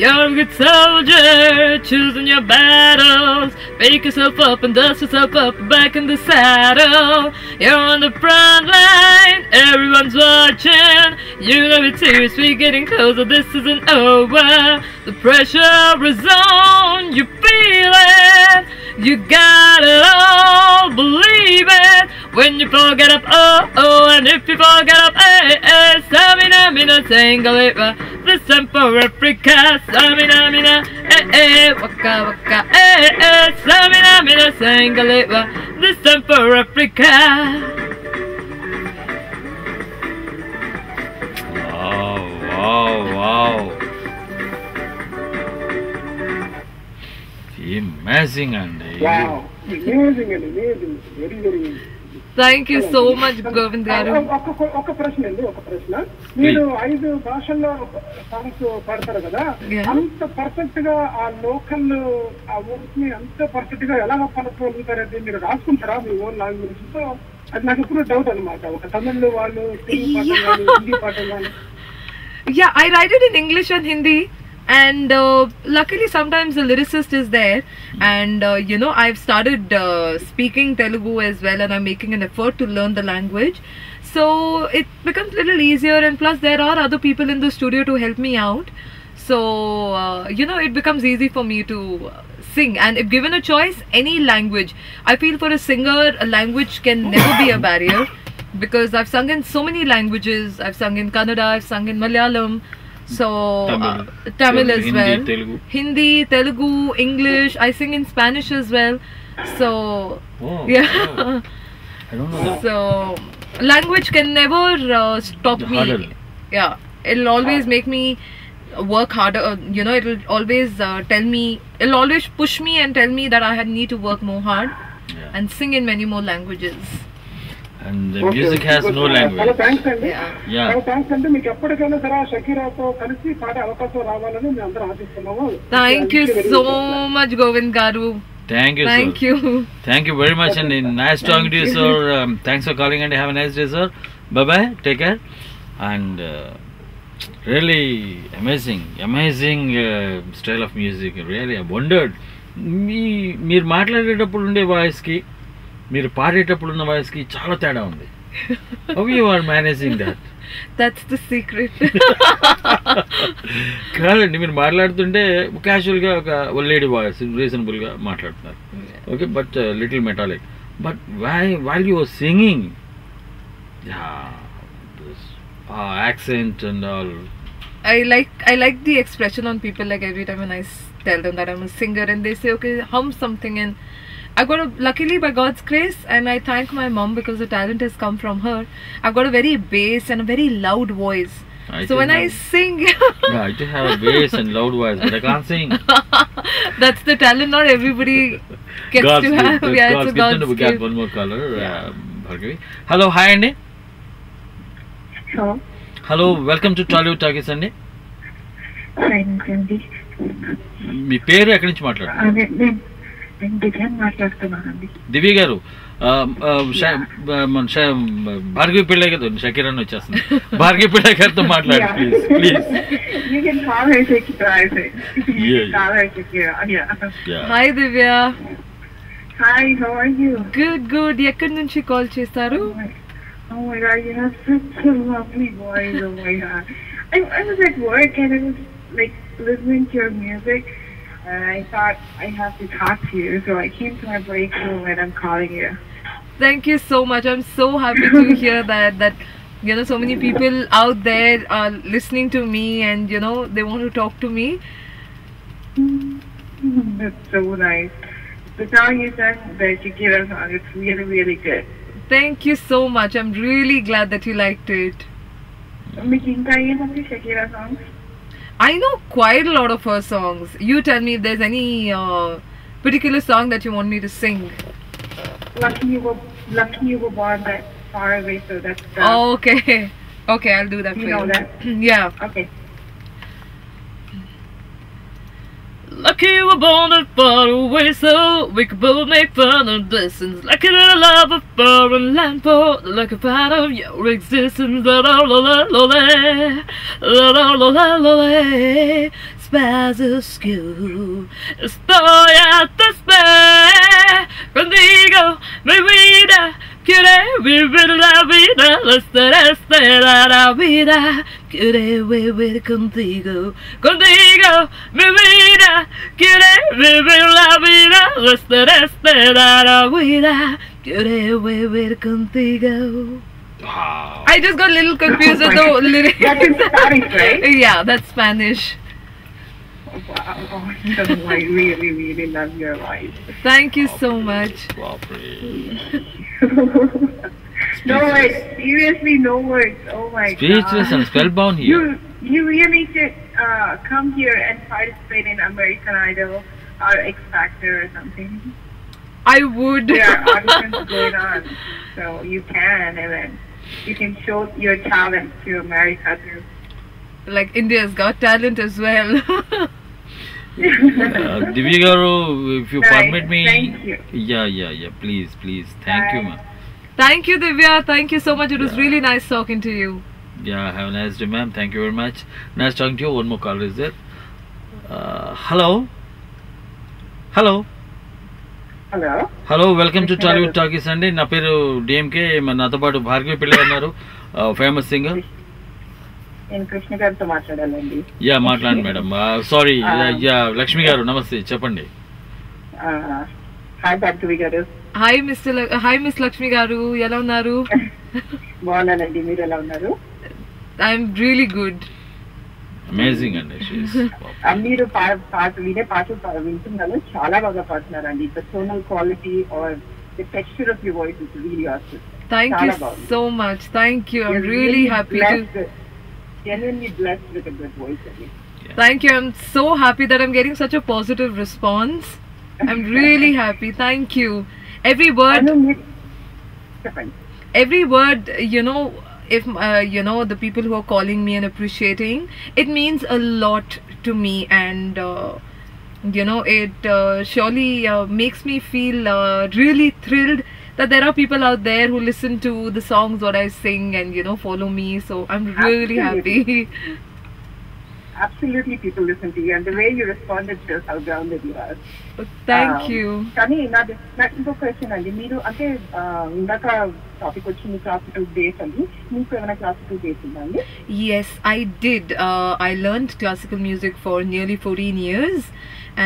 S8: You're a good soldier, choosing your battles. Wake yourself up and dust yourself up back in the saddle. You're on the front line, everyone's watching. You know it's serious, we're getting closer, this isn't over. The pressure is on, you feel it. You got it all, believe it. When you fall, get up, oh, and if you fall, get up, Samina, mina, Sangalewa. This time for Africa, Samina, mina, waka, waka, Samina, mina, Sangalewa. This time for Africa.
S1: wow. Amazing అండి.
S2: Thank you so much, Govind garu.
S9: ఒక ప్రశ్న మీరు 5 భాషల్లో songs పాడతారు కదా, అంత perfect గా ఆ లోకల్ ఆ వర్డ్స్ ని అంత పర్ఫెక్ట్ గా ఎలా పలుకోగలుగుతారంటే మీరు రాసుకుంటారా మీ ఓన్ లాంగ్వేజ్? సో అది నాకు ఇప్పుడు డౌట్ అనమాట. ఒక తమిళ్ వాళ్ళు తెలుగు పాట కానీ హిందీ పాట కానీ.
S2: Yeah, I write it in English and Hindi. And luckily sometimes the lyricist is there, and you know, I've started speaking Telugu as well, and I'm making an effort to learn the language, so it becomes a little easier. And plus there are other people in the studio to help me out, so you know, it becomes easy for me to sing. And if given a choice, any language, I feel for a singer a language can never be a barrier, because I've sung in so many languages. I've sung in Kannada, I've sung in Malayalam, so Tamil as well, Hindi, Telugu, English. I sing in Spanish as well. So yeah,
S1: I don't know that.
S2: So language can never stop me. Yeah, it'll always make me work harder. You know, it'll always it'll always push me and tell me that I need to work more hard and sing in many more languages.
S1: And the music has no language.
S9: చాలా thanks అండి.
S1: Yeah.
S9: చాలా thanks అండి. మీకు ఎప్పటికైనా సరే షకీరాతో కలిసి పాడే అవకాశం రావాలని మేము అందరం ఆశిస్తున్నాము.
S2: Thank you so much, Govind garu.
S1: Thank you,
S2: Thank
S1: sir.
S2: you.
S1: Thank you very much, and nice talking to you, sir. Thanks for calling, and have a nice day, sir. Bye bye, take care. And really amazing style of music. Really, I wondered. మీరు మాట్లాడేటప్పుడు ఉండే వాయిస్కి మీరు పాడేటప్పుడు ఉన్న వాయిస్కి చాలా తేడా ఉంది. How you are managing that?
S2: That's the secret.
S1: కాదండి, మీరు మాట్లాడుతుంటే క్యాజువల్గా ఒక లేడీ వాయిస్ రీజనబుల్గా మాట్లాడుతున్నారు, okay, but little metallic. But while you were singing, this accent and all.
S2: I like the expression on people, like every time when I tell them that I'm a singer and they say, okay, hum something, and I got luckily by God's grace, and I thank my mom because the talent has come from her. I've got a very bass and a very loud voice. So when I sing,
S1: I do have a bass and loud voice, but I can't sing.
S2: That's the talent not everybody gets
S1: God's
S2: to
S1: gift.
S2: have.
S1: That's
S2: Yeah,
S1: God's
S2: it's a
S1: gift.
S2: God's
S1: And we got
S2: gift.
S1: one more caller, Bhargavi. Hello, hi Andy. Hello, welcome to Tollywood Talkies అండి.
S5: Thanks అండి.
S1: మీ పేరు ఎక్కడి నుంచి మాట్లాడుతున్నారు?
S5: అదే నేను దివ్య మాట్లాడుతున్నానండి.
S1: దివ్య గారు, భార్గవి పిళ్ళై గారు, షకీరాన్ని వచ్చేస్తుంది, భార్గవి పిళ్ళై గారితో మాట్లాడు please.
S5: You can call her Shakira. Call her Shakira. Yeah.
S2: Hi Divya.
S5: Hi, how are you?
S2: Good. ఎక్కడి నుంచి కాల్ చేస్తారు?
S6: Oh my God, you have such a lovely voice. Oh my God. I was at work and I was like listening to your music and I thought I have to talk to you. So I came to my break room and I'm calling you.
S2: Thank you so much. I'm so happy to hear that you know so many people out there are listening to me and you know they want to talk to me.
S6: That's so nice. The song you sang, the Shakira song, it's really, really good.
S2: Thank you so much. I'm really glad that you liked it.
S6: మీకు ఇంకా ఏమంది Shakira songs?
S2: I know quite a lot of her songs. You tell me if there's any particular song that you want me to sing.
S6: Lucky you were born that far away, so that's
S2: Oh, okay. Okay, I'll do that
S6: you
S2: for
S6: know
S2: you.
S6: that?
S2: Yeah.
S6: Okay.
S8: Lucky you were born that far away so we could both make fun of distance. Lucky that I love a foreign land port, like a part of your existence. La la la la la la la la la la la. Spazio, estoy hasta despair. Contigo, mi vida, quiere vivir la vida, la vida. Quiere vivir contigo, contigo, mi vida. Quiere vivir la vida, la vida. Quiere vivir contigo.
S1: Wow.
S2: I just got a little confused with the lyrics.
S6: That's in Spanish, right?
S2: Yeah, that's Spanish.
S6: Wow. Awesome. I really, really love your voice.
S2: Thank you so much.
S6: No words. Seriously, no words. Oh my
S1: Speechless
S6: God.
S1: and spellbound here.
S6: You really should come here and participate in American Idol or X Factor or something.
S2: I would.
S6: There are auditions going on, so you can, and then you can show your talent to America too.
S2: Like India's Got Talent as well.
S1: Divya garu, if you
S6: Nice.
S1: permit me.
S6: Thank you.
S1: Yeah. Please. Thank you,
S6: Bye.
S1: ma'am.
S2: Thank you, Divya. Thank you so much. It was
S1: Yeah.
S2: really nice talking to you.
S1: Yeah, have a nice day, ma'am. Thank you very much. Nice talking to you. One more caller is there. Hello.
S6: Hello.
S1: Hello welcome to Tollywood talkies అండి. నా పేరు DMK. నాతో పాటు భార్గవి పిల్ల ఉన్నారు, famous singer.
S6: నేను కృష్ణ గారితో మాట్లాడాలండి.
S1: Yeah మాట్లాడండి మేడం. సారీ. యా లక్ష్మి గారు నమస్తే, చెప్పండి.
S6: హాయ్ భార్గవి గారు.
S2: Hi, Miss Lakshmi Garu. ఎలా ఉన్నారు?
S6: బాగున్నానండి, మీరు ఎలా ఉన్నారు?
S2: I'm really good.
S1: అమేజింగ్ అండి.
S6: మీరు వినే పాటలు వింటున్నాను, చాలా బాగా పాడుతున్నారండి. The tonal quality or the texture of your voice is really awesome.
S2: Thank you so much. Thank you. I'm really happy to.
S6: Genuinely blessed with a good voice.
S2: Thank you. I'm so happy that I'm getting such a positive response. I'm really happy. Thank you. Every word, you know, if you know the people who are calling me and appreciating, it means a lot to me, and you know, it surely makes me feel really thrilled that there are people out there who listen to the songs what I sing and you know follow me. So I'm really happy.
S6: Absolutely, people listen to you, and the way you responded shows how grounded you are.
S2: Thank you.
S6: కానీ నాకు ఇంకో question అండి. మీరు అంటే ఇందాక topic వచ్చింది classical base అండి, మీకు ఏమైనా క్లాసికల్ బేస్ ఉందా అండి?
S2: Yes, I did. I learned classical music for nearly 14 years,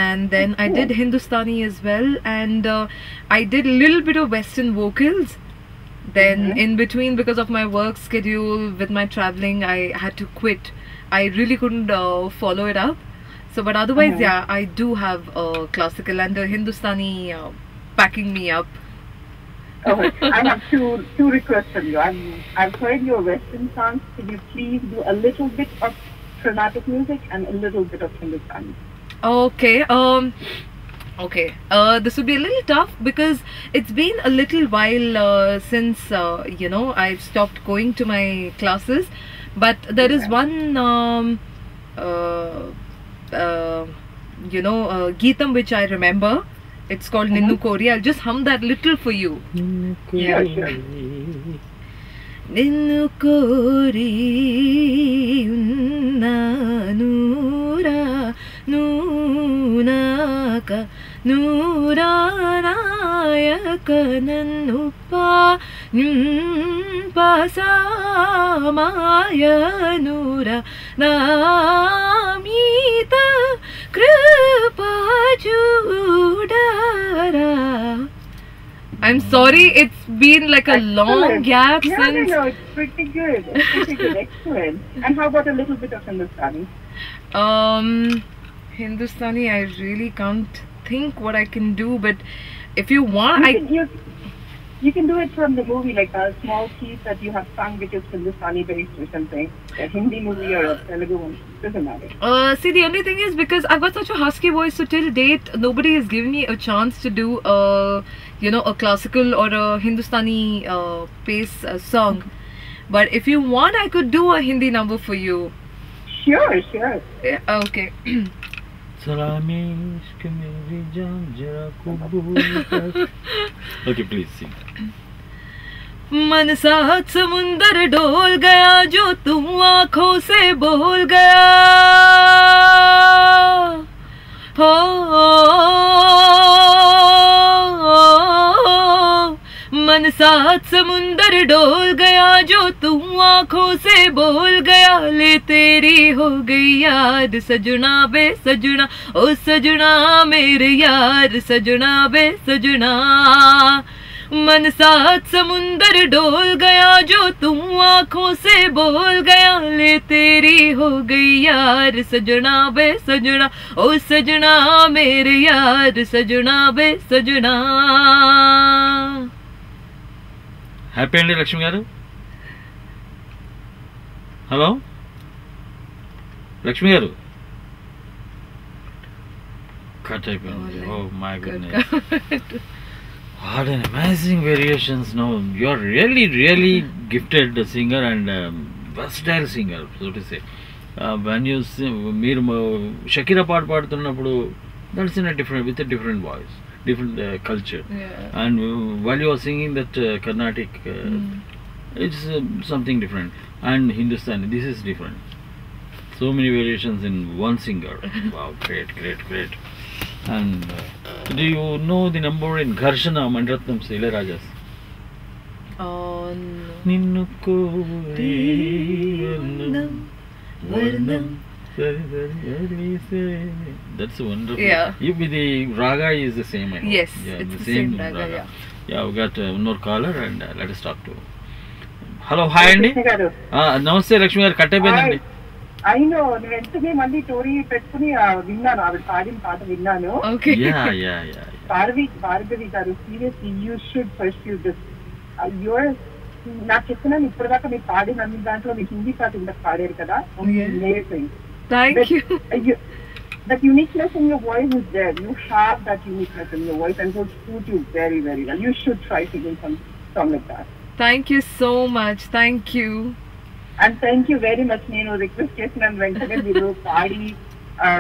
S2: and then I did Hindustani as well, and I did a little bit of Western vocals. Then in between, because of my work schedule with my traveling, I had to quit. I really couldn't follow it up. So, but otherwise, yeah, I do have classical and Hindustani backing me up.
S6: Oh, I have two requests from you. I've heard your Western songs. Could you please do a little bit of Carnatic music and a little bit of Hindustani?
S2: Okay. Okay. This would be a little tough because it's been a little while since you know I've stopped going to my classes. But there is one you know Geetam which I remember. It's called Ninnu Kori. I'll just hum that little for you.
S6: Yeah, sure.
S2: Ninnu Kori unna noora noona ನಾಕ ನೂರಾನಾಯಕ ನನ್ನುಪ್ಪ ಪಾಸಾಮಾಯ ನೂರ ನಾಮೀತ ಕೃಪಾ ಜೂಡಾರಾ. I'm sorry, it's been like a long gap since.
S6: No, it's pretty good. It's pretty good. Excellent. And how about a little bit of Hindustani?
S2: Hindustani, I really can't think what I can do, but if you want,
S6: You can do it from the movie, like a small piece that you have sung which is Hindustani based or something. A Hindi movie or a Telugu one. Doesn't matter.
S2: See, the only thing is because I've got such a husky voice, so till date nobody has given me a chance to do a classical or a Hindustani pace song. But if you want, I could do a Hindi number for you.
S6: Sure.
S2: Yeah, okay.
S1: Okay, please sing.
S2: मन साथ समुंदर डोल गया जो तुम आंखों से बोल गया हो मन साथ समुंदर डोल गया जो तुम आंखों से बोल गया ले तेरी हो गई याद सजना बे सजना ओ सजना मेरे यार सजना बे सजना मन साथ समुंदर डोल गया जो तुम आंखों से बोल गया ले तेरी हो गई यार सजना बे सजना ओ सजना मेरे यार सजना बे सजना.
S1: హ్యాపీ అండి లక్ష్మి గారు. హలో లక్ష్మి గారు, కట్ అయిపోయింది. Oh my goodness, what an amazing variations. Now you are really gifted singer and versatile singer, so to say. When you మీరు షకీరా పాట పాడుతున్నప్పుడు that's in a different, with a different voice, different culture.
S2: Yeah.
S1: And while you are singing that Carnatic, it's something different. And Hindustani, this is different. So many variations in one singer. Wow, great. And do you know the number in Gharshana Maniratnam Ilayaraja's?
S2: No.
S1: Ninnu kori varnam. That's wonderful.
S2: Yeah.
S1: The raga is the same. I know.
S2: Yes,
S1: yeah,
S2: it's the same raga.
S1: Yeah, we got one more caller and let us talk to. Hello, hi Andy. Namaste Lakshmi garu, cut అయిపోయిందండి.
S6: I know, నేను వెంటనే మళ్ళీ story పెట్టుకుని విన్నాను, ఆవిడ పాడిన పాట విన్నాను. భార్గవి గారు, seriously you should pursue this. నాకు చెప్పినాను ఇప్పటిదాకా మీరు పాడిన అన్ని దాంట్లో మీకు హిందీ పాట ఇందాక పాడారు కదా, amazing.
S2: Thank you.
S6: That uniqueness in your voice is there. You have that uniqueness in your voice and it would suit you very well. You should try singing some song like that.
S2: Thank you so much. Thank you.
S6: And thank you very much. నేను request చేసినాను వెంటనే మీరు పాడి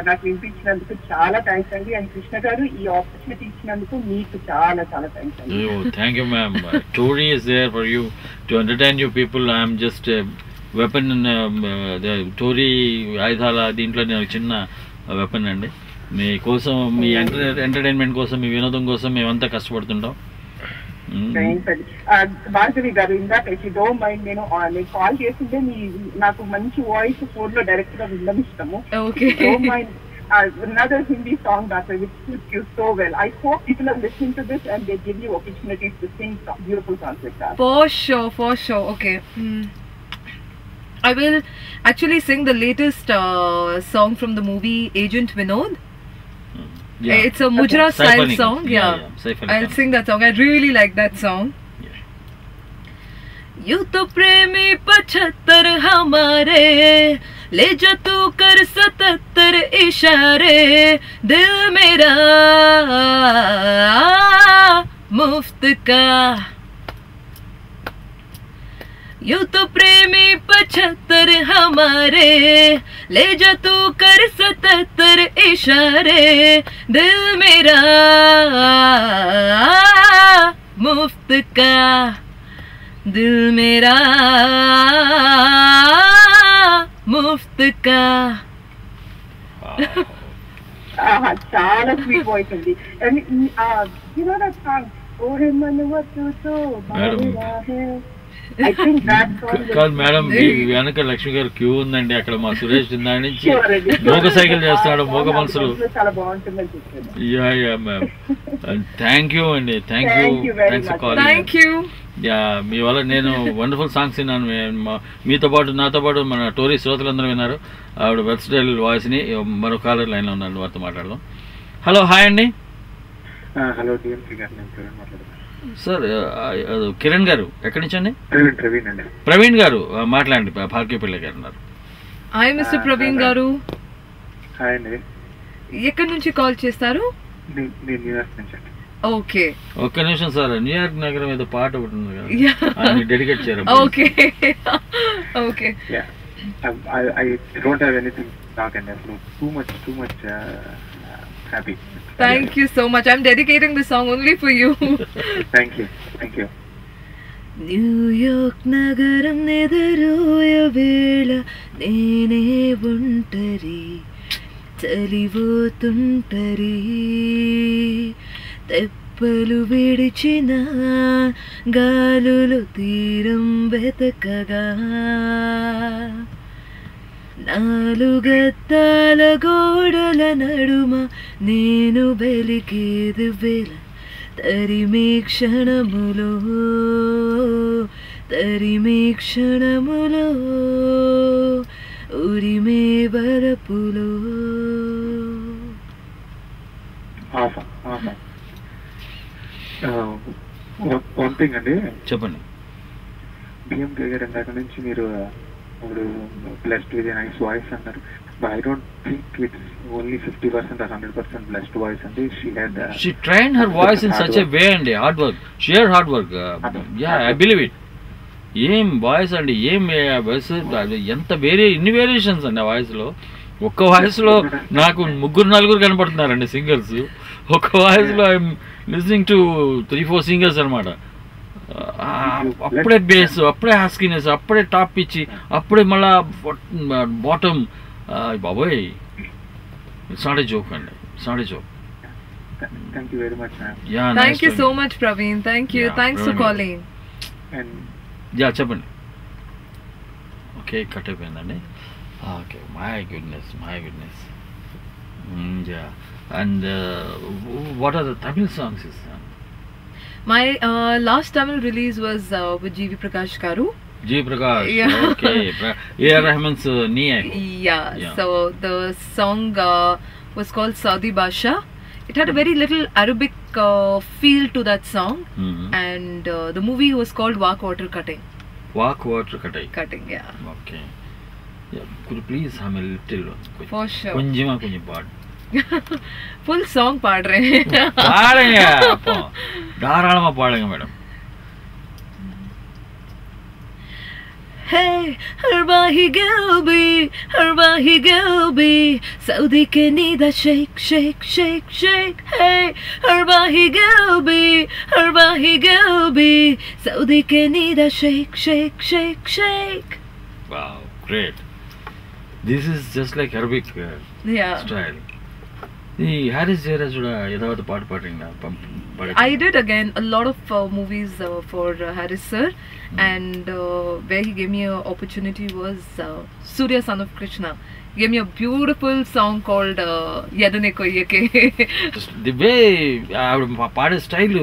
S6: నాకు వినిపించినందుకు చాలా thanks అండి. And Krishna గారు ఈ ఆపర్చునిటీ ఇచ్చినందుకు మీకు చాలా థ్యాంక్స్ అండి.
S1: Thank you ma'am. Tori is there for you to entertain you people. I am just weapon, Tory ఆయుధాల దీంట్లో నేను చిన్న వెపన్ అండి. మీకోసం, మీ ఎంటర్టైన్మెంట్ కోసం, మీ వినోదం కోసం మేమంతా కష్టపడుతుంటాం.
S6: భార్గవి గారు, ఇందాక డోంట్ మైండ్, నేను కాల్ చేసిందే నాకు మంచి వాయిస్ ఫోన్ లో డైరెక్ట్ గా వినడం ఇష్టము. Don't mind another Hindi song that which suits you so well. I hope people are listening to this and they give you opportunities to sing beautiful songs like that.
S2: For sure. Okay. I will actually sing the latest song from the movie Agent Vinod.
S1: Yeah.
S2: It's a Mujra style song. Yeah. I'll sing that song. I really like that song. यूं तो प्रेमी 75 हमारे, ले जा तू कर 77 इशारे, दिल मेरा मुफ्त का. यूं तो प्रेमी 75 हमारे, ले जा तू कर 77 इशारे, दिल मेरा मुफ्त का, दिल मेरा मुफ्त का.
S6: చాలా స్వీట్ వాయిస్ ఉంది. And you know that song ఓ హేమను వస్తుతో ఐ థింక్ దట్ సాంగ్.
S1: కాదు మేడం, వెనక లక్ష్మి గారు క్యూ ఉందండి అక్కడ. మా సురేష్ దాని నుంచి మోగ సైకిల్ చేస్తున్నాడు, మోగ మనసులు.
S6: చాలా బాగుంటుందని చెప్పారు.
S1: Yeah yeah ma'am, thank you అండి, thank you, thanks for calling.
S2: Thank you.
S1: Yeah, మీ వల్ల నేను వండర్ఫుల్ సాంగ్స్ విన్నాను. మీతో పాటు నాతో పాటు మన టోరీ శ్రోతలందరూ విన్నారు. ఆవిడ వెర్సటైల్ వాయిస్ని. మరో కాలర్ లైన్లో ఉన్నాను, వారితో మాట్లాడదాం. హలో, హాయ్ అండి.
S3: హలో డిఎంసీ గారు, నేను కిరణ్ మాట్లాడుతున్నాను.
S1: సార్, కిరణ్ గారు ఎక్కడి నుంచి అండి?
S3: ప్రవీణ్ అండి.
S1: ప్రవీణ్ గారు మాట్లాడండి. భాగ్యపల్లి గారు ఉన్నారు.
S2: హాయ్ మిస్టర్ ప్రవీణ్ గారు.
S3: హాయ్ అండి.
S2: ఎక్కడి నుంచి కాల్ చేస్తారు?
S3: నేను న్యూయార్క్ నుంచి అండి.
S2: ఓకే,
S1: ఒక్క నిమిషం సార్. న్యూయార్క్ నగరం ఏదో పాట ఒకటి ఉంది కదా, డెడికేట్ చేయరు.
S2: Okay okay.
S3: I don't have anything to talk and too much happy.
S2: Thank you so much. I'm dedicating this song only for you.
S3: Thank you.
S2: New York నగరం ఎదురోయ వేళ నేనే ఒంటరి చలిపోతుంటరి తెప్పలు విడిచిన గాలులు తీరం వెతకగా నాలుగద్దాల గోడల నడుమ నేను వెలికేది వేళ తరిమే క్షణములో ఉరిమే వరపులో.
S3: వన్ థింగ్ అండి,
S1: చెప్పండి.
S3: బిఎంకే గారు ఇందాక నుంచి మీరు ఇప్పుడు బ్లెస్డ్ విత్ నైస్ వాయిస్ అన్నారు. But I don't think it's only 50% or 100% blessed voice. And she
S1: trained her voice in such a way, and hard work, sheer hard work. Yeah, I believe it. ఏం voice అండి, ఏం voice, ఎంత ఇన్ని variations అండి ఆ వాయిస్లో. ఒక్క వాయిస్లో నాకు 3-4 కనపడుతున్నారండి సింగర్స్. ఒక్క వాయిస్లో ఐఎమ్ లిస్నింగ్ టు 3-4 సింగర్స్ అనమాట. అప్పుడే బేస్, అప్పుడే హాస్కీనెస్, అప్పుడే టాప్ పిచ్చి, అప్పుడే మళ్ళా బాటమ్. బాబోయ్, ఇట్స్ నాట్ ఏ జోక్ అండి, it's not a joke.
S3: Thank you very much, ma'am.
S1: Yeah,
S2: thank you so much, Praveen. Thank you. Thanks for calling.
S3: And
S1: yeah, చెప్పండి. ఓకే, కట్ అయిపోయిందండి. Okay, my goodness. Yeah, and what are the Tamil songs is that?
S2: My last Tamil release was with G.V. Prakash Garu.
S1: G. Prakash,
S2: Yeah.
S1: okay. A.R. Rahman's Niye.
S2: Yeah, so the song was called Saudi Basha. It had a very little Arabic feel to that song. And the movie was called Walk Water Cutting.
S1: Cutting,
S2: yeah.
S1: Okay. Yeah, could you please hum a little?
S2: For sure.
S1: கொஞ்சம் பாடு.
S2: Full song பாடு रहे हैं.
S1: பாடுங்க அப்போ, தாராளமா பாடுங்க madam.
S2: Hey, Harbahi Gilby, Saudi Kenida shake. Hey, Harbahi Gilby, Saudi Kenida shake.
S1: Wow, great. This is just like Arabic style. The Haris Jayaraj edavadu paadu paadringa?
S2: I did again a lot of movies for Haris sir, and where he gave me an opportunity was Surya Son of Krishna. He gave me a beautiful song called Yadane Koyeke.
S1: The way paade style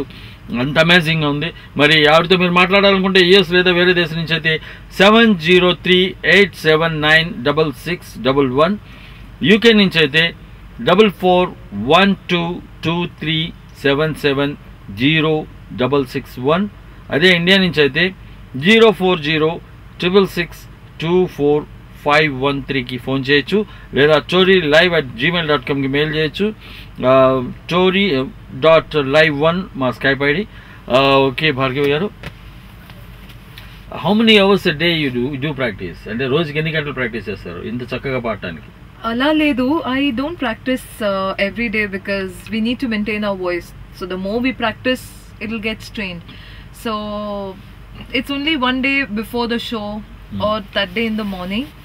S1: అంత అమేజింగ్గా ఉంది. మరి ఆవిడతో మీరు మాట్లాడాలనుకుంటే US లేదా వేరే దేశం నుంచి అయితే 7038796611, యూకే నుంచి అయితే 441223770661, అదే ఇండియా నుంచి అయితే 04066624513కి ఫోన్ చేయొచ్చు, లేదా torylive@gmail.comకి మెయిల్ చేయొచ్చు. tory.live1 మా స్కైప్ ఐడి. ఓకే భార్గవి గారు, how many hours a day you do practice? అంటే రోజుకి ఎన్ని గంటలు ప్రాక్టీస్ చేస్తారు ఇంత చక్కగా పాడటానికి?
S2: అలా లేదు, I don't practice every day because we need to maintain our voice. So the more we practice, it'll get strained. So it's only one day before the show or that day in the morning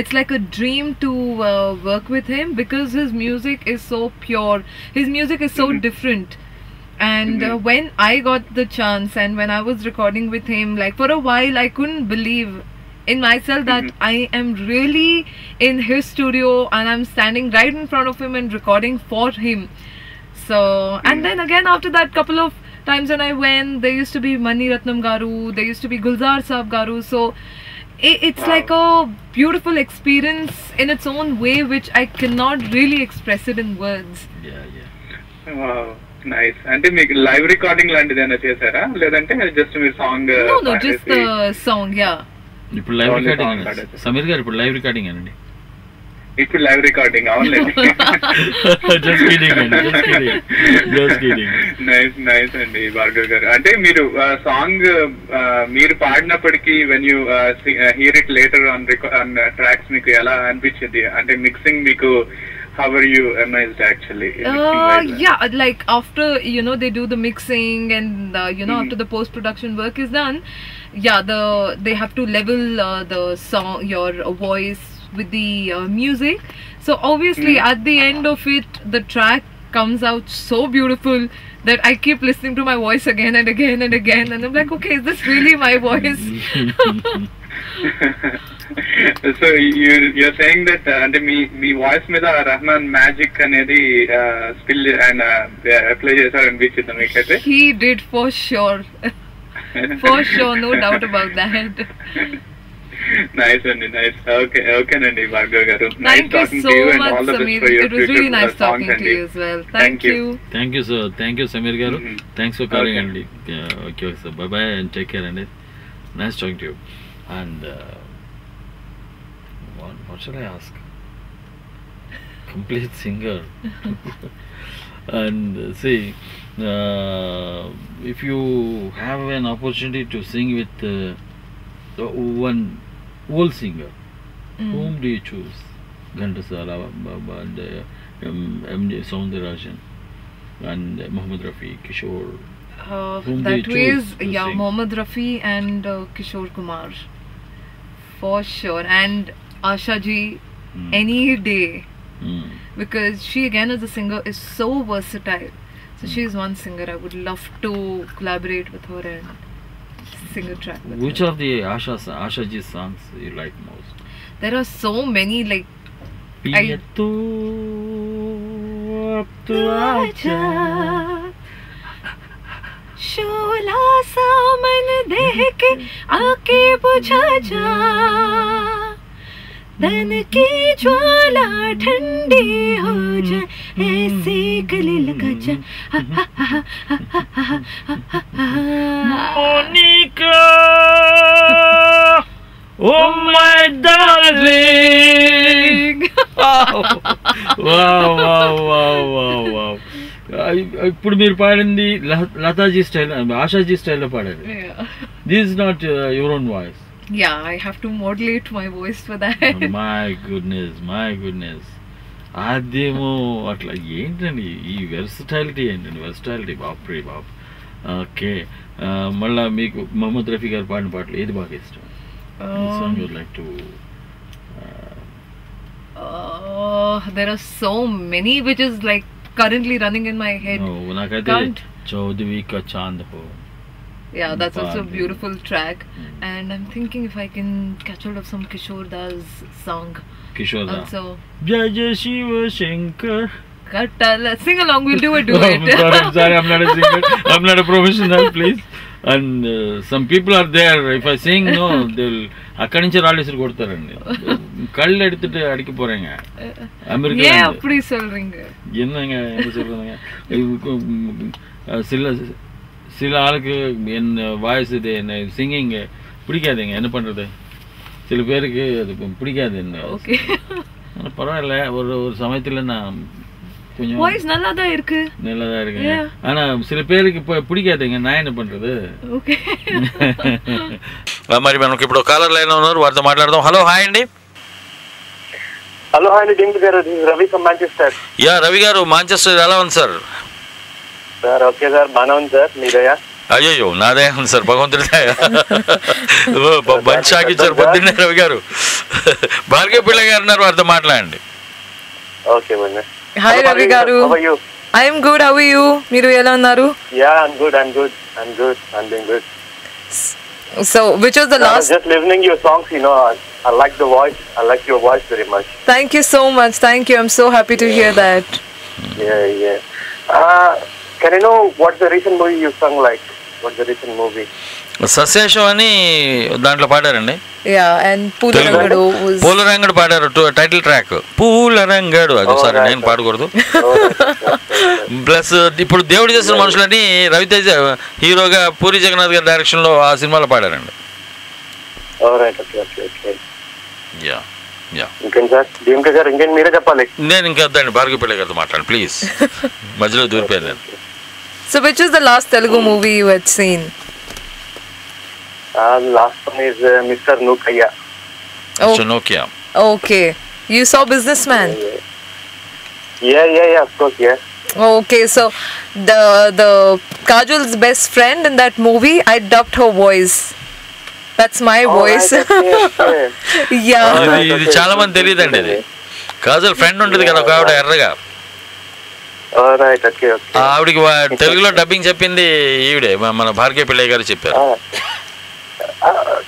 S2: it's like a dream to work with him, because his music is so pure, his music is so different. And when I got the chance and when I was recording with him, like for a while I couldn't believe in myself that I am really in his studio and I'm standing right in front of him and recording for him. So, and then again after that, couple of times when I went, there used to be Mani Ratnam Garu, there used to be Gulzar Saab Garu. So it's like a beautiful experience in its own way, which I cannot really express it in words.
S10: Wow, nice. అంటే మీకు live recording లాంటిది ఏమైనా చేశారా, లేదంటే just మీరు song?
S2: No, just the song, yeah.
S1: ఇప్పుడు live recording Sameer గారు, ఇప్పుడు లైవ్ రికార్డింగ్ అండి.
S10: ఇప్పుడు లైవ్ రికార్డింగ్ అవునులేండి. నైస్ అండి భార్గవ్ గారు. అంటే మీరు సాంగ్ మీరు పాడినప్పటికీ when you hear it later on tracks మీకు ఎలా అనిపించింది? అంటే మిక్సింగ్ మీకు how were you amazed actually?
S2: Yeah, like after they do the mixing and after the post production work is done, they have to level the song, your voice with the music. So obviously at the end of it, the track comes out so beautiful that I keep listening to my voice again and again and again, and I'm like, okay, is this really my voice?
S10: So you're saying that అంటే మీ voice మీద Rahman magic అనేది spill and apply చేశారు అనిపించింది మీకైతే?
S2: He did for sure. For sure, no doubt about that.
S10: Nice అండి, nice. Okay నండి భార్గవ్ గారు.
S2: Thank you so much, Sameer. It was really nice talking to you as well. Thank you.
S1: Thank you sir. Thank you Sameer garu. Thanks for calling అండి. Okay sir. Bye bye and take care అండి. Nice talking to you. And what should I ask? Complete singer. And see, if you have an opportunity to sing with one old singer, whom do you choose? Ghantasala and M.J. Soundarajan and Mohammed Rafi, Kishore.
S2: That was Mohammed Rafi and Kishore Kumar for sure, and Asha ji any day, because she again as a singer is so versatile. So she is one singer I would love to collaborate with her and sing a track with
S1: Which
S2: her.
S1: of the Asha ji songs you like most?
S2: There are so many, like
S1: Piyattu Aptu Aja
S2: शोला सामन देह के आके बुझा जा, धन की ज्वाला ठंडी हो जाए, ऐसे गले लगा जा.
S1: Monica, oh my darling. Wow. ఇప్పుడు మీరు పాడింది లతాజీ స్టైల్, ఆశాజీ స్టైల్లో పాడారు. This is not your own voice.
S2: Yeah, I have to modulate my voice for that.
S1: My goodness. అదేమో అట్లా ఏంటండి ఈ వెర్సటాలిటీ ఏంటండి, వెర్సటాలిటీ బాప్రే బాప్. ఓకే, మళ్ళా మీకు మహమ్మద్ రఫీ గారు పాడిన పాటలు ఏది బాగా ఇష్టం? Song would like to
S2: there are so many which is like currently running in my head.
S1: నాకైతే చౌదవి కా చాంద్ హో.
S2: Yeah, that's also a beautiful track. And I'm thinking if I can catch hold of some Kishore Das song.
S1: Kishore Das.
S2: Also,
S1: Jai Shiva Shankar.
S2: Sing along, we'll do a duet.
S1: I'm sorry, I'm not a singer. I'm not a professional, please. And some people are there. If I sing, no, they'll అక్కడి నుంచి రాళ్ళేసి కొడతారండి. కళ్ళు எடுத்துட்டு அடிக்க போறேங்க America.
S2: ஏன் அப்படி சொல்றீங்க?
S1: என்னங்க என்ன சொல்றீங்க? சில ஆளுக்கு என் வாய்ஸ் இது என்ன சிங்கிங் பிடிக்காதுங்க, என்ன பண்றது? சில பேருக்கு அது பிடிக்காது. என்ன பரவாயில்ல, ஒரு சமயத்துல நான் கொஞ்சம்
S2: வாய்ஸ் நல்லா தான் இருக்கு.
S1: ஆனா சில பேருக்கு இப்ப பிடிக்காதுங்க, நான் என்ன పண்றது?
S2: ఓకే
S1: మరి మనకి ఇప్పుడు కాలర్ లైన్ ఉన్నారు, వారితో మాట్లాడదాం. హలో, హాయ్ అండి.
S11: హలో, హాయ్ అండి. డింగ్ గారు, Ravi from Manchester.
S1: Yeah Ravi గారు, మాంచెస్టర్ ఎలా ఉంది సార్?
S11: సార్ ఓకే సార్, బాగానే ఉంది సార్. మీదయ్యా
S1: అయ్యో నాదే ఉంది సార్, భగవంతుడిదే. బంచ్ ఆగిచ్చారు పొద్దున్నే రవి గారు. భార్గవ పిల్ల గారు ఉన్నారు, వారితో మాట్లాడండి.
S12: Hi Ravi garu. I'm good. How are you? మీరు ఎలా ఉన్నారు?
S11: I'm doing good.
S12: So which was the last?
S11: Just listening your songs, I like the voice. I like your voice very much.
S12: Thank you so much. Thank you. I'm so happy to hear that.
S11: Yeah. Can I know what's the recent movie you sung like? What's the recent movie?
S1: సశేషం అని దాంట్లో పాడారండి.
S12: And Poola Rangadu
S1: Poola Rangadu పాడారు, title track Poola Rangadu. అది sorry నేను పాడకూడదు. Plus ఇప్పుడు దేవుడు చేసిన మనుషులని రవితేజ హీరోగా పూరి జగన్నాథ్ గారి డైరెక్షన్ లో ఆ సినిమాలో పాడారండి.
S11: మీరే చెప్పాలి.
S1: నేను ఇంకా వద్దండి, భార్గవ పిల్ల గారితో మాట్లాడండి ప్లీజ్. మధ్యలో దూరిపోయాను నేను.
S12: So which is the last Telugu movie you had seen?
S11: Last one is Mr. Nukaya.
S1: Mr. Nokia.
S12: Okay. You saw Businessman?
S11: Yeah, of course, yeah.
S12: Okay, so the Kajol's best friend in that movie, I dubbed her voice. That's my voice. Yeah.
S1: ఇది చాలా మంది తెలియదండి. ఇది Kajal friend ఉంటుంది కదా ఒక ఆవిడ ఎర్రగా, ఆవిడికి తెలుగులో డబ్బింగ్ చెప్పింది ఈవిడే, మన భార్గవ పిల్లయ్య గారు చెప్పారు.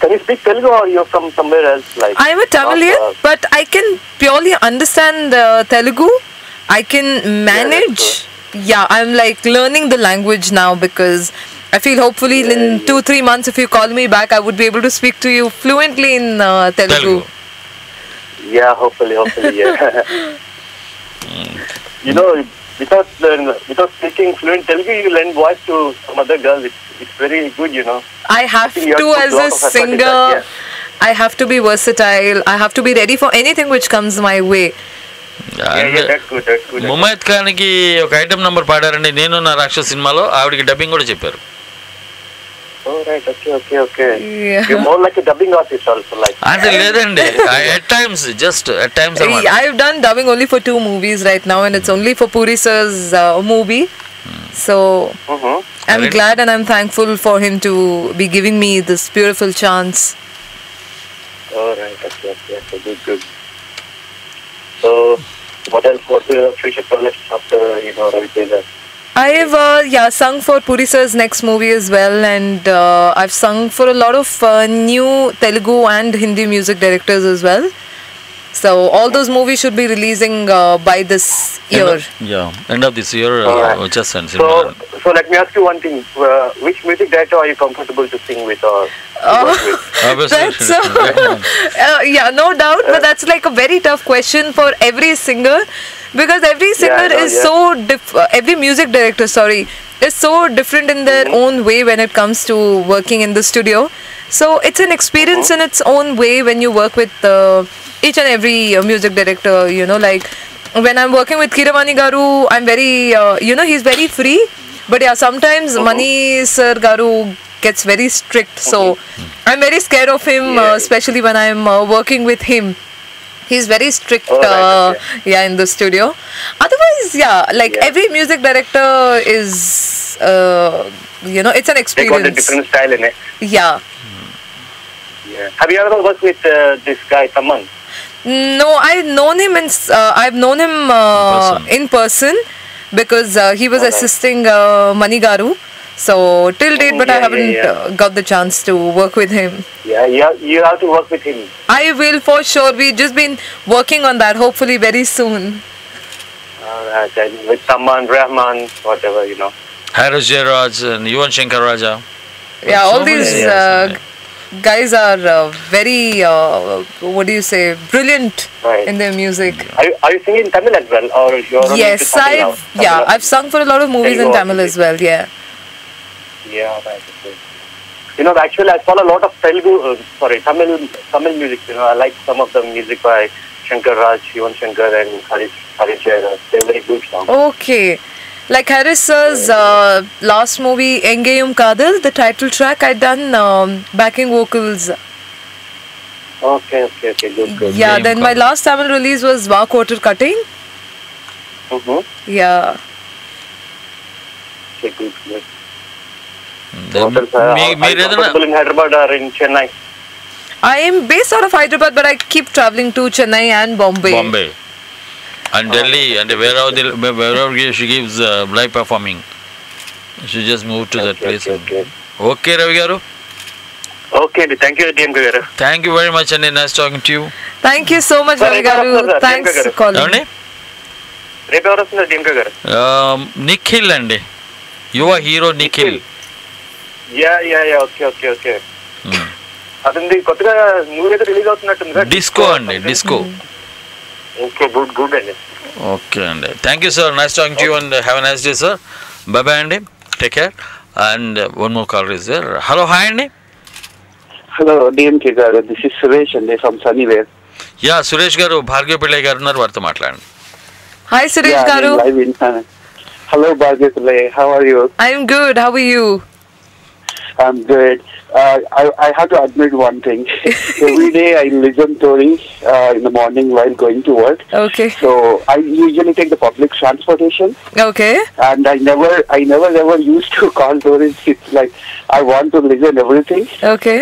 S11: Can you speak Telugu or you're from somewhere else? Like
S12: I'm a Tamilian, but I can purely understand Telugu. I can manage. Yeah, I'm like learning the language now because I feel hopefully in 2-3 months if you call me back I would be able to speak to you fluently in Telugu.
S11: Yeah, hopefully, yeah. Without speaking fluent Telugu, you lend voice to some other girl. It's very good,
S12: I have to as a singer. I have to be versatile. I have to be ready for anything which comes my way.
S11: That's good.
S1: Mumaith Khan కి ఒక item number పాడారండి నేను నా రాక్షస సినిమాలో, ఆవిడకి dubbing కూడా చెప్పారు.
S11: Okay. You're more like a dubbing artist also, like.
S1: అంటే లేదండి, at times.
S12: I've done dubbing only for 2 movies right now, and it's only for Puri sir's movie. So I'm glad and I'm thankful for him to be giving me this beautiful chance.
S11: Okay. Good. So, what else? What's your future projects after Raviteja?
S12: I've sung for Puri sir's next movie as well, and I've sung for a lot of new Telugu and Hindi music directors as well. So all those movies should be releasing by this year.
S1: End of this year. Just send.
S11: So let me ask you one thing. Which music director are you comfortable to sing with or work with?
S12: That's no doubt, but that's like a very tough question for every singer. Because every singer is so every music director is so different in their own way when it comes to working in the studio. So it's an experience in its own way when you work with each and every music director, like when I'm working with Keeravani Garu, I'm very he's very free, but sometimes Mani sir Garu gets very strict, so I'm very scared of him, especially when I'm working with him. He's very strict in the studio. Otherwise, every music director is it's an experience.
S11: They got a different style in it.
S12: Yeah.
S11: Have you ever worked with this guy Taman?
S12: No, I've known him in person because he was assisting Mani Garu. So till date, but I haven't got the chance to work with him.
S11: You have to work with him.
S12: I will for sure. We've just been working on that. Hopefully, very soon.
S11: With Taman, Rahman, whatever
S1: Haris Jayaraj and Yuvan Shankar Raja.
S12: Yeah, all these guys are very brilliant in their music.
S11: Are you singing Tamil as well, or you're
S12: yes, I've sung for a lot of movies in Tamil as well. Yeah,
S11: right. Actually, I follow a lot of Tamil music. I like some of the music by Shankar Raj, Yuvan Shankar, and Haris Jayaraj. They're very good songs.
S12: Okay. Like Haris sir's last movie, Engeyum Kadal, the title track, I'd done backing vocals.
S11: Okay, good.
S12: Yeah, then my last Tamil release was Va Quarter Cutting.
S11: Mm-hmm.
S12: Yeah.
S11: Okay, good. hotels. Are you comfortable in Hyderabad or in Chennai?
S12: I am based out of Hyderabad, but I keep traveling to Chennai and Bombay.
S1: And Delhi, and wherever she gives live performing, she just moved to that place. Okay, Ravi garu.
S11: Okay, thank you, DMK garu.
S1: Thank you very much, and nice talking to you.
S12: Thank you so much, Ravi garu. Thanks for calling.
S11: రేపు ఎవరు వస్తున్నారు DMK గారు?
S1: నిఖిల్ అండి, యువ hero Nikhil.
S11: Yeah okay. అతనిది కొత్తగా movie అయితే release అవుతున్నట్టుంది కదా?
S1: డిస్కో అండి, డిస్కో.
S11: ఓకే, గుడ్ అండి.
S1: ఓకే అండి, thank you sir, nice talking to you and have a nice day sir. Bye bye అండి, take care. And one more caller is there. Hello, hi అండి.
S13: Hello DMK garu, this is Suresh అండి from సనీవేర్.
S1: Yeah, Suresh గారు, భార్గవ్ పిల్లయ్య గారు ఉన్నారు, వారితో మాట్లాడండి.
S12: Hi Suresh garu.
S13: Hello Bhargav Pillaiah, how are you?
S12: I'm good, how are you?
S13: I'm good. I have to admit one thing. Every day I listen to it in the morning while going to work.
S12: Okay.
S13: So I usually take the public transportation.
S12: Okay.
S13: And I never ever used to call Doris. It's like I want to listen everything.
S12: Okay.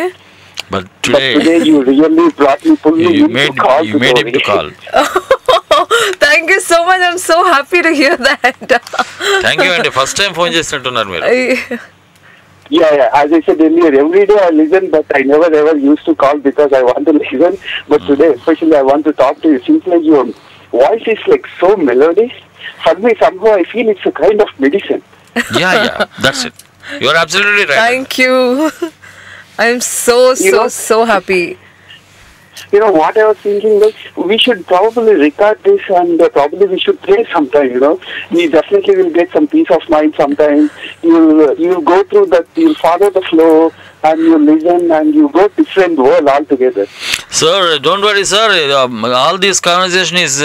S1: But today
S13: you really brought me fully
S1: you made him to call.
S12: Thank you so much. I'm so happy to hear that.
S1: Thank you అండి, first time phone చేసినట్టున్నారు మీరు.
S13: Yeah. As I said earlier, every day I listen, but I never ever used to call because I want to listen. But today, especially, I want to talk to you. Seems like your voice is like so melodious. For me, somehow I feel it's a kind of medicine.
S1: Yeah, that's it. You are absolutely right.
S12: Thank you. I'm so happy.
S13: You know what I was thinking, like we should probably record this and probably we should play sometime. You know, you definitely will get some peace of mind. Sometimes you'll go through that, you'll follow the flow and you listen and you go different world altogether.
S1: Sir, don't worry, sir. All this conversation is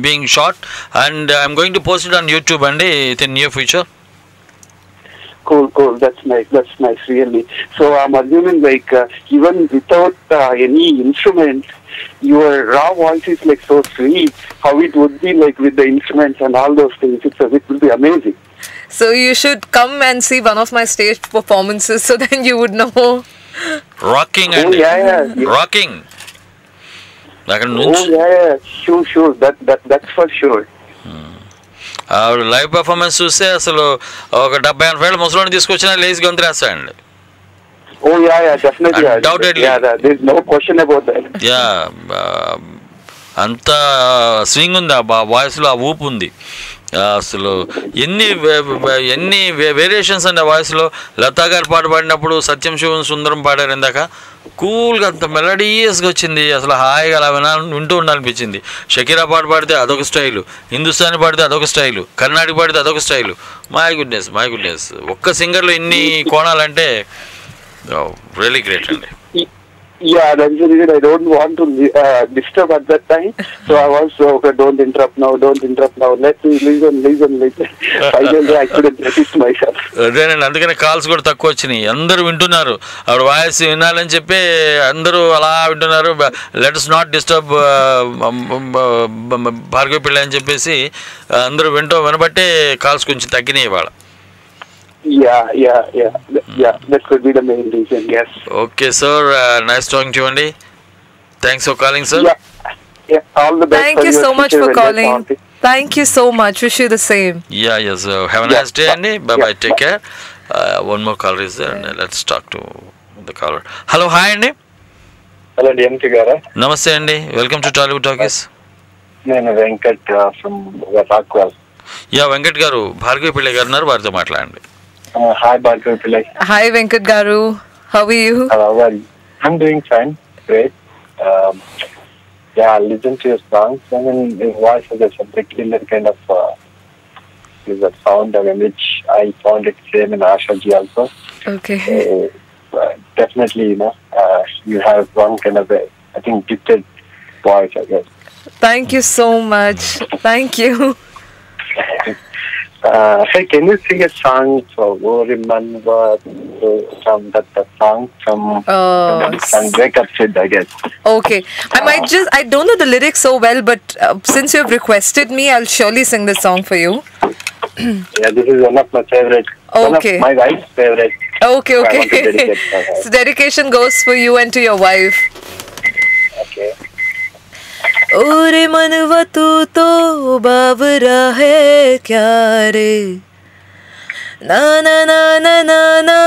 S1: being shot, and I'm going to post it on YouTube and in near future.
S13: Cool. That's nice, really. So I'm assuming like even without any instrument, your raw voice is like so sweet. How it would be like with the instruments and all those things, it will be amazing.
S12: So you should come and see one of my stage performances, so then you would know.
S1: Rocking and rocking.
S13: Sure. That's for sure.
S1: Live performance చూస్తే అసలు ఒక 70-80 ఏళ్ళ ముసలోని తీసుకొచ్చినా లేచి గొంతురేస్తాయండి.
S13: Definitely.
S1: Undoubtedly.
S13: There's no question about that.
S1: అంత swing ఉంది ఆ వాయిస్లో, ఆ ఊపు ఉంది. అసలు ఎన్ని వేరియేషన్స్ అండి ఆ వాయిస్లో. లతా గారు పాట పాడినప్పుడు సత్యం శివం సుందరం పాడారు ఇందాక, కూల్గా అంత మెలడీయస్గా వచ్చింది. అసలు హాయిగా అలా వింటూ ఉండాలనిపించింది. షకీరా పాట పాడితే అదొక స్టైలు, హిందుస్థానీ పాడితే అదొక స్టైలు, కర్ణాటక పాడితే అదొక స్టైలు. మై గుడ్నెస్ ఒక్క సింగర్లో ఇన్ని కోణాలంటే రియలీ గ్రేట్ అండి.
S13: Yeah, that's the reason I don't want to disturb at that time. So I was, okay, don't interrupt now. Let me listen. Finally, I couldn't resist myself.
S1: అదేనండి, అందుకనే calls కూడా తక్కువ వచ్చినాయి. అందరూ వింటున్నారు, ఆవిడ వాయిస్ వినాలని చెప్పి అందరూ అలా వింటున్నారు. Let us not disturb Bhargav పిల్ల అని చెప్పేసి అందరూ వినబట్టే కాల్స్ కొంచెం తగ్గినాయి ఇవాళ.
S13: Yeah. That could be the main reason. Yes.
S1: Okay, sir. Nice talking to you, Andy. Thanks for calling, sir.
S13: Yeah. All the best.
S12: Thank you so much for calling. Thank you so much. Wish you the same.
S1: Yes. Have a nice day, Andy. Bye. Take care. One more caller is there, and let's talk to the caller. Hello, hi, Andy.
S14: Hello, DMK garu.
S1: Namaste, Andy. Welcome to Tollywood Talkies.
S14: నేను Venkat from Rakwal.
S1: Venkat గారు, భార్గవ్ పిల్లయ్య గారు ఉన్నారు, వారితో మాట్లాడండి.
S14: Hi, Bhargav Pillai.
S12: Hi, Venkat Garu. How are you?
S14: How are you? I'm doing fine. Great. I listen to your songs. I mean, your voice has a particular kind of is a sound, which I found it same in Asha ji also.
S12: Okay.
S14: Definitely, you have one kind of gifted voice, I guess.
S12: Thank you so much. Thank you.
S14: Hey, can you sing a song for Remember from that song from Wake Up Sid, I guess?
S12: Okay. I don't know the lyrics so well, but since you have requested me, I'll surely sing this song for you.
S14: This is one of my favorite.
S12: Okay.
S14: One of my wife's favorite
S12: Okay,
S14: I want to
S12: okay.
S14: dedicate for her.
S12: So dedication goes for you and to your wife.
S14: Okay.
S12: ओरे मनवा तू तो बावरा है क्या रे ना ना ना ना ना ना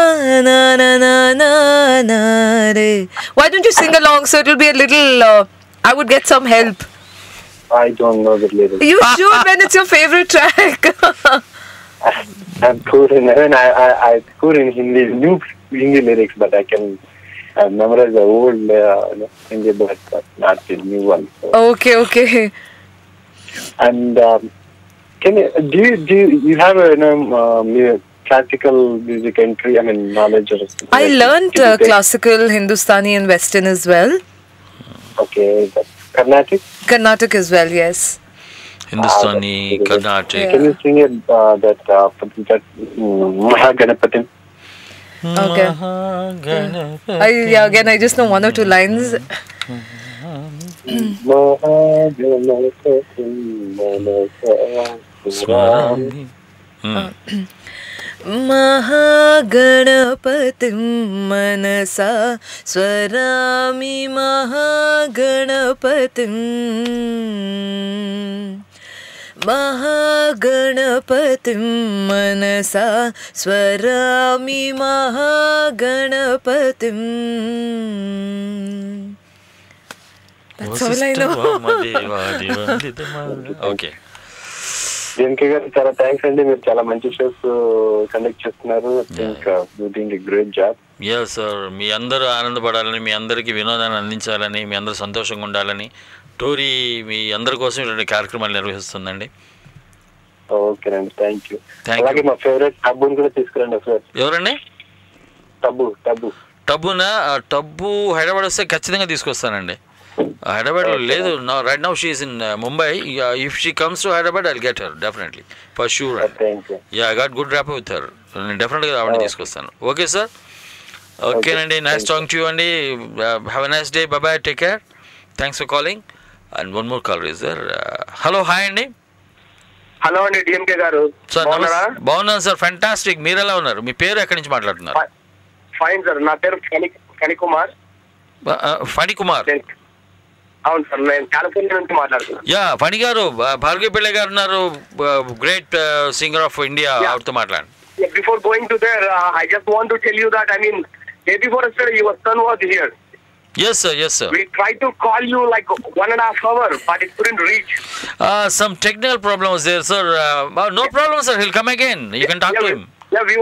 S12: ना ना ना na na re. Why don't you sing along so it'll be a little I would get some help.
S14: I don't know the lyrics.
S12: You should when it's your favorite track.
S14: I'm good in good in Hindi, new Hindi lyrics, but I can memorize the old Hindi, but not the new one. So.
S12: Okay, okay.
S14: And do you have a classical music entry? I mean, knowledge or something?
S12: I learned classical, Hindustani, and Western as well.
S14: Okay, that's Carnatic.
S12: Carnatic as well, yes.
S1: Hindustani, Carnatic.
S14: Can you sing it that Mahaganapatim?
S12: Okay. Again, I just know one or two lines. महागणपतिं Mansa स्वरामि महागणपतिं महागणपतिं Mansa स्वरामि महागणपतिं. That's all I know.
S1: Okay.
S14: DMK గారు చాలా thanks అండి, మీరు చాలా మంచి shows conduct చేస్తున్నారు. Think you doing a great job.
S1: Yes sir, మీ అందరూ ఆనందపడాలని, మీ అందరికీ వినోదాన్ని అందించాలని, మీ అందరూ సంతోషంగా ఉండాలని టోరీ మీ అందరి కోసం ఇలాంటి కార్యక్రమాలు నిర్వహిస్తుందండి.
S14: ఓకేనండి, థ్యాంక్ యూ. అలాగే మా ఫేవరెట్ టబ్బుని కూడా తీసుకురండి సార్.
S1: ఎవరండి? టబ్బునా? టబ్బు హైదరాబాద్ వస్తే ఖచ్చితంగా తీసుకొస్తానండి. హైదరాబాద్లో లేదు, right now she is in Mumbai. If she comes to Hyderabad I get her definitely for sure. Yeah, I got good rap with her. నేను డెఫినెట్గా ఆవిడని తీసుకొస్తాను. Okay sir. ఓకేనండి, నైస్ టాకింగ్ టు యూ అండి. Have a nice day. Bye bye, take care. Thanks for calling. And one more caller is there. Hello, hi అండి.
S15: Hello అండి, DMK garu.
S1: Sir బాగున్నాను sir, fantastic. మీరు ఎలా ఉన్నారు? మీ పేరు ఎక్కడి నుంచి మాట్లాడుతున్నారు?
S15: ఫైన్ సార్, నా పేరు ఫణికుమార్.
S1: ఫణికుమార్?
S15: అవును సార్, నేను కాలిఫోర్నియా నుంచి మాట్లాడుతున్నాను.
S1: యా, ఫణి గారు, భార్గవి పిళ్ళై గారు ఉన్నారు, గ్రేట్ సింగర్ ఆఫ్ ఇండియా. ఆవిడతో మాట్లాడండి.
S15: Before going to there, I just want to tell you that, I mean, day before yesterday, your son was here.
S1: Yes, sir. Yes, sir.
S15: We tried to call you like 1.5 hours, but it couldn't reach.
S1: Some technical problems there, sir. No problem, sir. He'll come again. You can talk to him.
S15: Yeah, we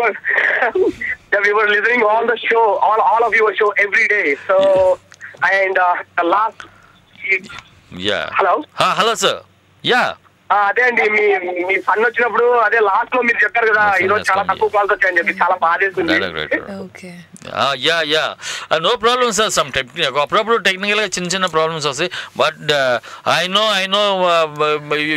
S15: were listening all the show, all of your show every day. So, and the last.
S1: Yeah.
S15: Hello.
S1: Hello, sir. Yeah.
S15: అదే అండి, మీ sun వచ్చినప్పుడు అదే last లో మీరు చెప్పారు కదా, ఈరోజు చాలా తక్కువ కాల్స్ వచ్చాయని చెప్పి చాలా బాధేస్తుంది.
S1: No problem sir. సమ్ అప్పుడప్పుడు టెక్నికల్గా చిన్న ప్రాబ్లమ్స్ వస్తాయి. But I know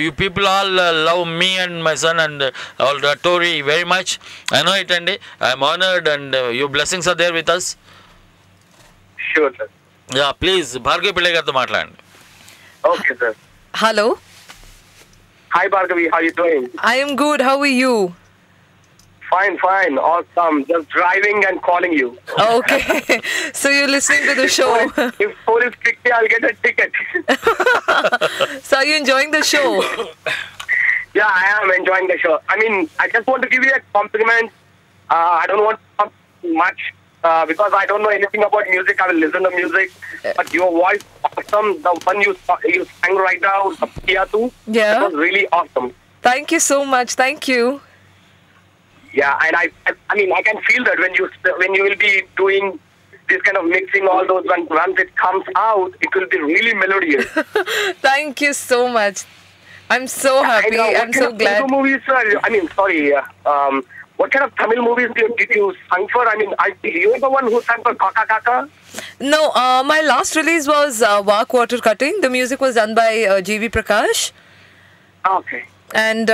S1: you people all love me and my son and all టోరీ very much. I know it అండి. I'm honoured and your blessings are there with us.
S15: Sure sir.
S1: Yeah, please Bhargavi Pillai గారితో మాట్లాడండి.
S15: Okay sir.
S12: Hello.
S15: Hi Bhargavi, how are you doing?
S12: I am good. How are you?
S15: Fine, awesome. Just driving and calling you.
S12: Okay. So you're listening to the show.
S15: If police pick me, I'll get a ticket.
S12: So are you enjoying the show?
S15: Yeah, I am enjoying the show. I mean, I just want to give you a compliment. I don't want to talk much because I don't know anything about music. I will listen to music. But your voice, awesome. The one you sang right now, the Pia too.
S12: Yeah.
S15: That was really awesome.
S12: Thank you so much. Thank you.
S15: Yeah, and I mean, I can feel that when you will be doing this kind of mixing all those, once it comes out, it will be really melodious.
S12: Thank you so much. I'm so happy. I'm so glad.
S15: Movies, I mean, sorry. What kind of Tamil movies did you sing for? I mean, you were the one who sang for Kaka Kaka?
S12: No, my last release was Walk Water Cutting. The music was done by G.V. Prakash.
S15: Okay.
S12: And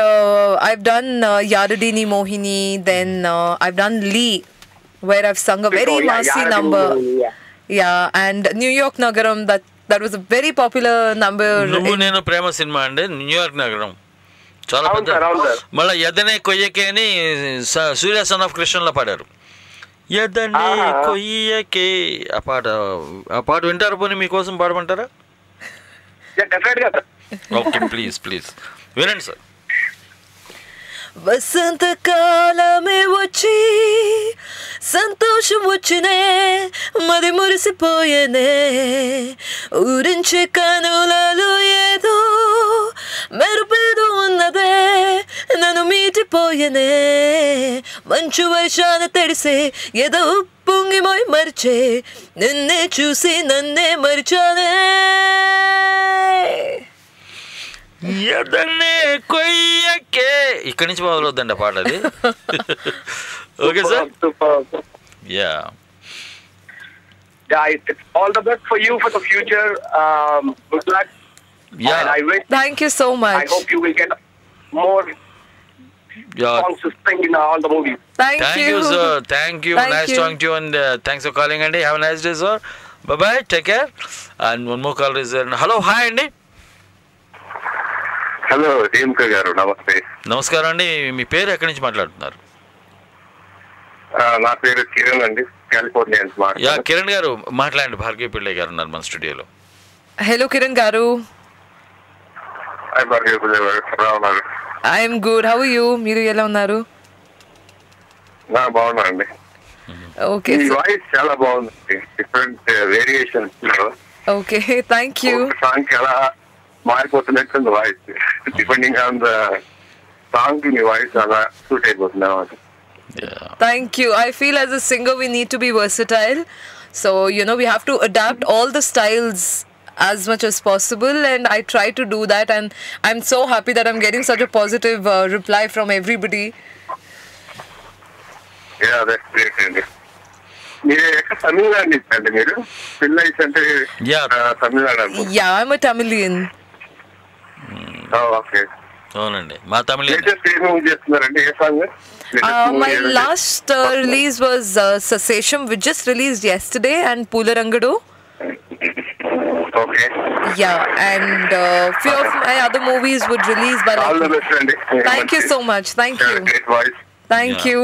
S12: I've done Yadadini Mohini. Then I've done Lee, where I've sung a very massy number. Yeah, and New York Nagaram. That was a very popular number.
S1: Nuvu Nenu Prema Cinema and New York Nagaram. చాలా పెద్ద. మళ్ళీ ఎదనే కొయ్యకే అని సూర్య son of కృష్ణలో పాడారు. ఎదనే కొయ్యకే ఆ పాట వింటారా పోనీ మీకోసం పాడమంటారా? ఓకే ప్లీజ్ వినండి సార్.
S12: వసంతకాలమే వచ్చి సంతోషం వచ్చినే మరి మురిసిపోయేనే ఊరించే కనులలో ఏదో మెరుపేదో ఉన్నదే నన్ను మీటిపోయేనే మంచు వర్షాన తడిసే ఏదో పొంగి మరిచే నిన్నే చూసి నన్నే మరిచానే
S1: ఎదనే కొయ్యకే ఇక్కడి నుంచి మొదలవుద్దండి ఆ పాట అది. Okay sir. Yeah
S15: It's all the best for you for the future. Good luck.
S1: Yeah.
S15: And I wish.
S12: Thank you so much.
S15: I hope you will get more songs to sing in all the movies.
S1: Thank you sir. Thank you. Nice talking to you and thanks for calling అండి. Have a nice day sir. Bye. Take care. And one more caller is there. Hello. Hi అండి.
S16: Hello Renuka గారు నమస్తే.
S1: నమస్కారం అండి. మీ పేరు ఎక్కడి నుంచి మాట్లాడుతున్నారు?
S16: నా పేరు కిరణ్ అండి, కాలిఫోర్నియా నుంచి మాట్లాడుతున్నాను.
S1: కిరణ్ గారు మాట్లాడండి. భార్గవి పిళ్ళై గారు ఉన్నారు మన స్టూడియోలో.
S12: హలో కిరణ్ గారు.
S16: భార్గవి పిళ్ళై గారు ఎలా ఉన్నారు?
S12: I'm good. How are you? మీరు ఎలా ఉన్నారు?
S16: బాగున్నా అండి.
S12: ఓకే.
S16: మీ వాయిస్ చాలా బాగుంది, డిఫరెంట్ వేరియేషన్స్ లో.
S12: Okay thank you.
S16: సాంగ్ ఎలా మారిపోతున్నట్టుంది voice, depending on the song మీ వాయిస్ అలా సూట్ అయిపోతుంది అన్నమాట.
S12: Thank you. I feel as a singer we need to be versatile. So, we have to adapt all the styles as much as possible and I try to do that and I'm so happy that I'm getting such a positive reply from everybody.
S16: Yeah, that's great అండి. మీరు ఎక్కడ తమిళనాడు నుంచి అండి? మీరు పిల్లైస్ అంటే Tamil Nadu?
S12: Yeah, I'm a Tamilian.
S16: Okay.
S1: అవునండి, మా తమిళ.
S16: చేస్తున్నారండి ఏ song?
S12: My last release was Sasesham, which just released yesterday, and Pularangadu.
S16: Okay.
S12: Yeah, and few of my other movies would release by.
S16: All the best, Andy.
S12: Thank you so much. Thank you.
S16: Great voice.
S12: Thank you.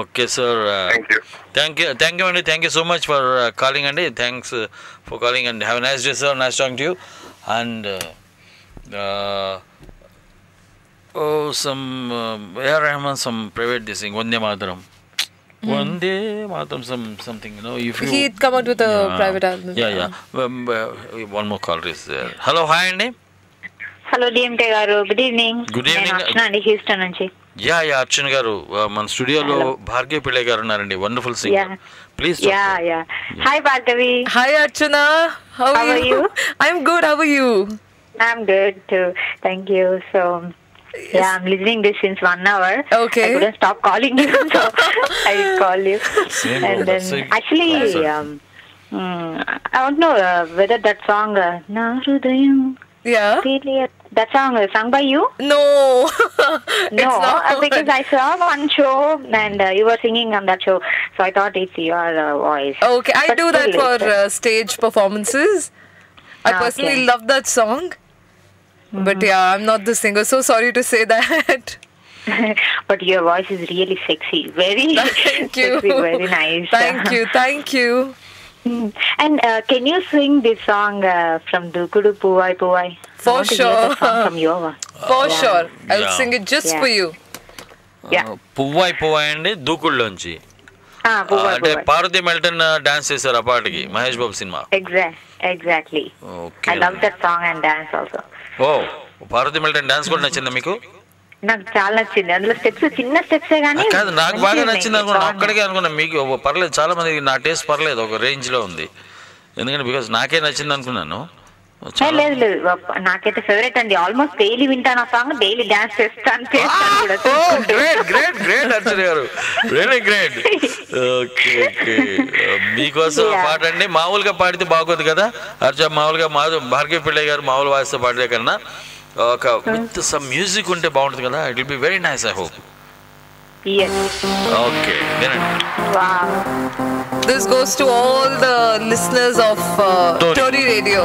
S1: Okay, sir.
S16: Thank you.
S1: Thank you, Andy. Thank you so much for calling, Andy. Thanks for calling, and have a nice day, sir. Nice talking to you. And some A.R. Rahman, some private this thing, Vande Mataram. Vande Mataram, something, if you...
S12: He'd come out with a private album.
S1: Yeah. One more caller is there. Hello, hi, Andy.
S17: Hello, DMK garu. Good evening.
S1: Good evening.
S17: Archana andi, Houston nunchi.
S1: Yeah, Archana garu. Man studio lo Bhargavi Pillai garu unnaranడి. Wonderful singer.
S17: Yeah.
S1: Please talk.
S17: Yeah. Hi, Bhargavi.
S12: Hi, Archana. How are you? I'm good. How are you?
S17: I'm good too. Thank you. So, yeah, I'm listening this since 1 hour.
S12: Okay.
S17: I couldn't stop calling you, so I did call you.
S1: Same.
S17: And then, actually, I don't know whether that song, Na Hrudayam.
S12: Yeah.
S17: That song is sung by you?
S12: No.
S17: No, because I saw one show and you were singing on that show, so I thought it's your voice.
S12: Okay, I do that for stage performances. I personally love that song. But yeah, I'm not the singer. So sorry to say that.
S17: But your voice is really sexy. Very
S12: Thank you.
S17: sexy, very nice.
S12: Thank you.
S17: And can you sing this song from Dukudu Puvai Puvai?
S12: For sure.
S17: From Yoga.
S12: For sure. I'll sing it just for you.
S17: Yeah.
S1: పువ్వాయి అండి దూకుళ్ళలోంచి. అంటే Parvathi Melton dance చేశారు ఆ పాటకి, Mahesh Babu cinema.
S17: Exactly. I love that song and dance also.
S1: Parvathi Melton dance కూడా నచ్చిందా మీకు?
S17: నాకు చాలా నచ్చింది. అందులో స్టెప్స్ చిన్న స్టెప్సే కానీ
S1: కాదు, నాకు బాగా నచ్చింది అనుకున్నా. ఒక్కడికే అనుకున్నా, మీకు పర్లేదు, చాలా మందికి నా టేస్ట్ పర్లేదు, ఒక రేంజ్ లో ఉంది. ఎందుకంటే బికాస్ నాకే నచ్చింది అనుకున్నాను.
S17: లేదు నాకైతే ఫేవరెట్ అండి. ఆల్మోస్ట్ డైలీ వింటాను ఆ సాంగ్, డైలీ డాన్స్ చేస్తాను కూడా.
S1: గ్రేట్ అర్చన గారు, వెరీ గ్రేట్. ఓకే మీకోసం పాట అండి. మామూలుగా పాడితే బాగోదు కదా అర్చన, మామూలుగా భార్గవి పిళ్ళై గారు మామూలు వాయిస్తో పాడే కన్నా ఒక విత్ సమ్ మ్యూజిక్ ఉంటే బాగుంటుంది కదా. It will be very nice, I hope. Okay వినండి.
S12: This goes to all the listeners of Tori Radio.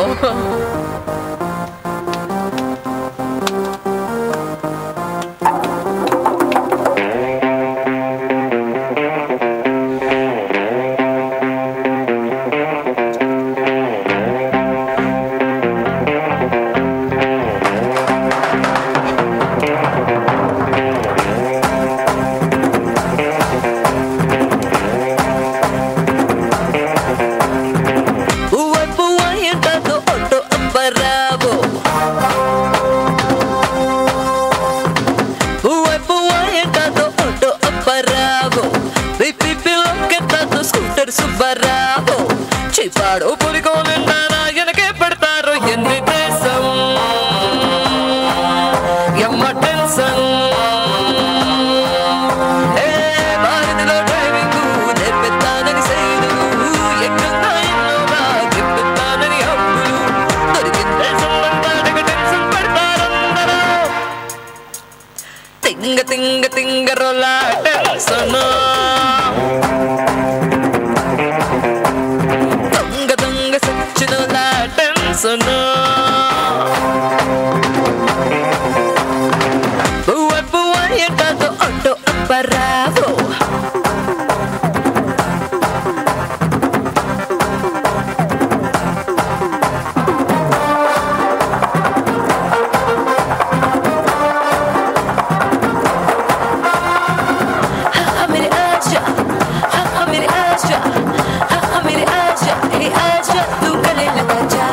S18: చిపాడు పులికో నిండా వెనకే పెడతారు ఎన్ని దేశం ఎమ్మ టెన్షన్ భారతిలో డ్రైవింగ్ నేర్పిస్తానని సైడు ఎక్కడా ఎన్నోగా చెప్పిస్తానని హబ్బులు దొరికిందే సంబంధానికి టెన్షన్ పెడతారందరూ తింగ తింగ తింగరోలా టెన్షన్ దొంగ దొంగ సచ్చినోలా tension Buat buat yang tato ondo bravo. Mere aja, hey aja, tu kale laga ja.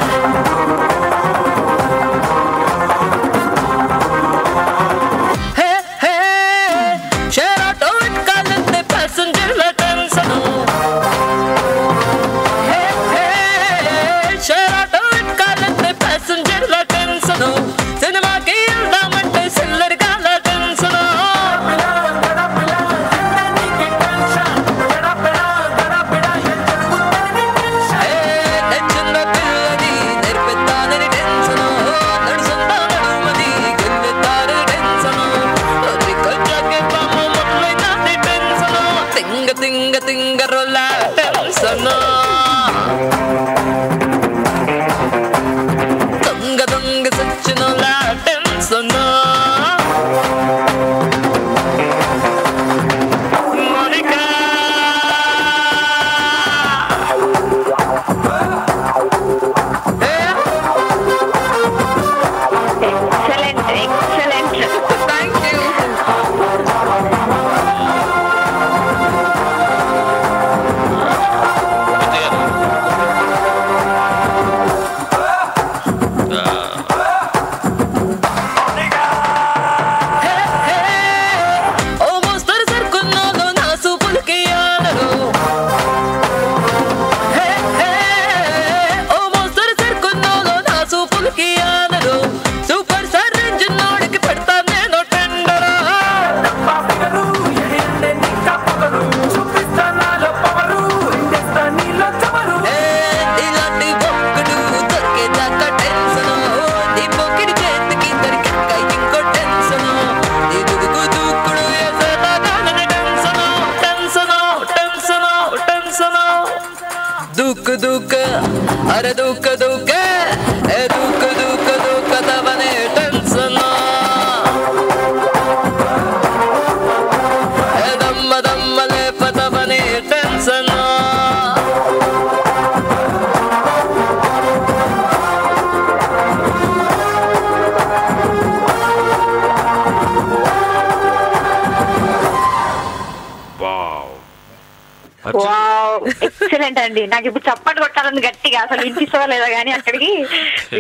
S17: Excellent అండి. నాకు ఇప్పుడు చప్పట్లు కొట్టాలని గట్టిగా అసలు వినిపిస్తలేదా కానీ అక్కడికి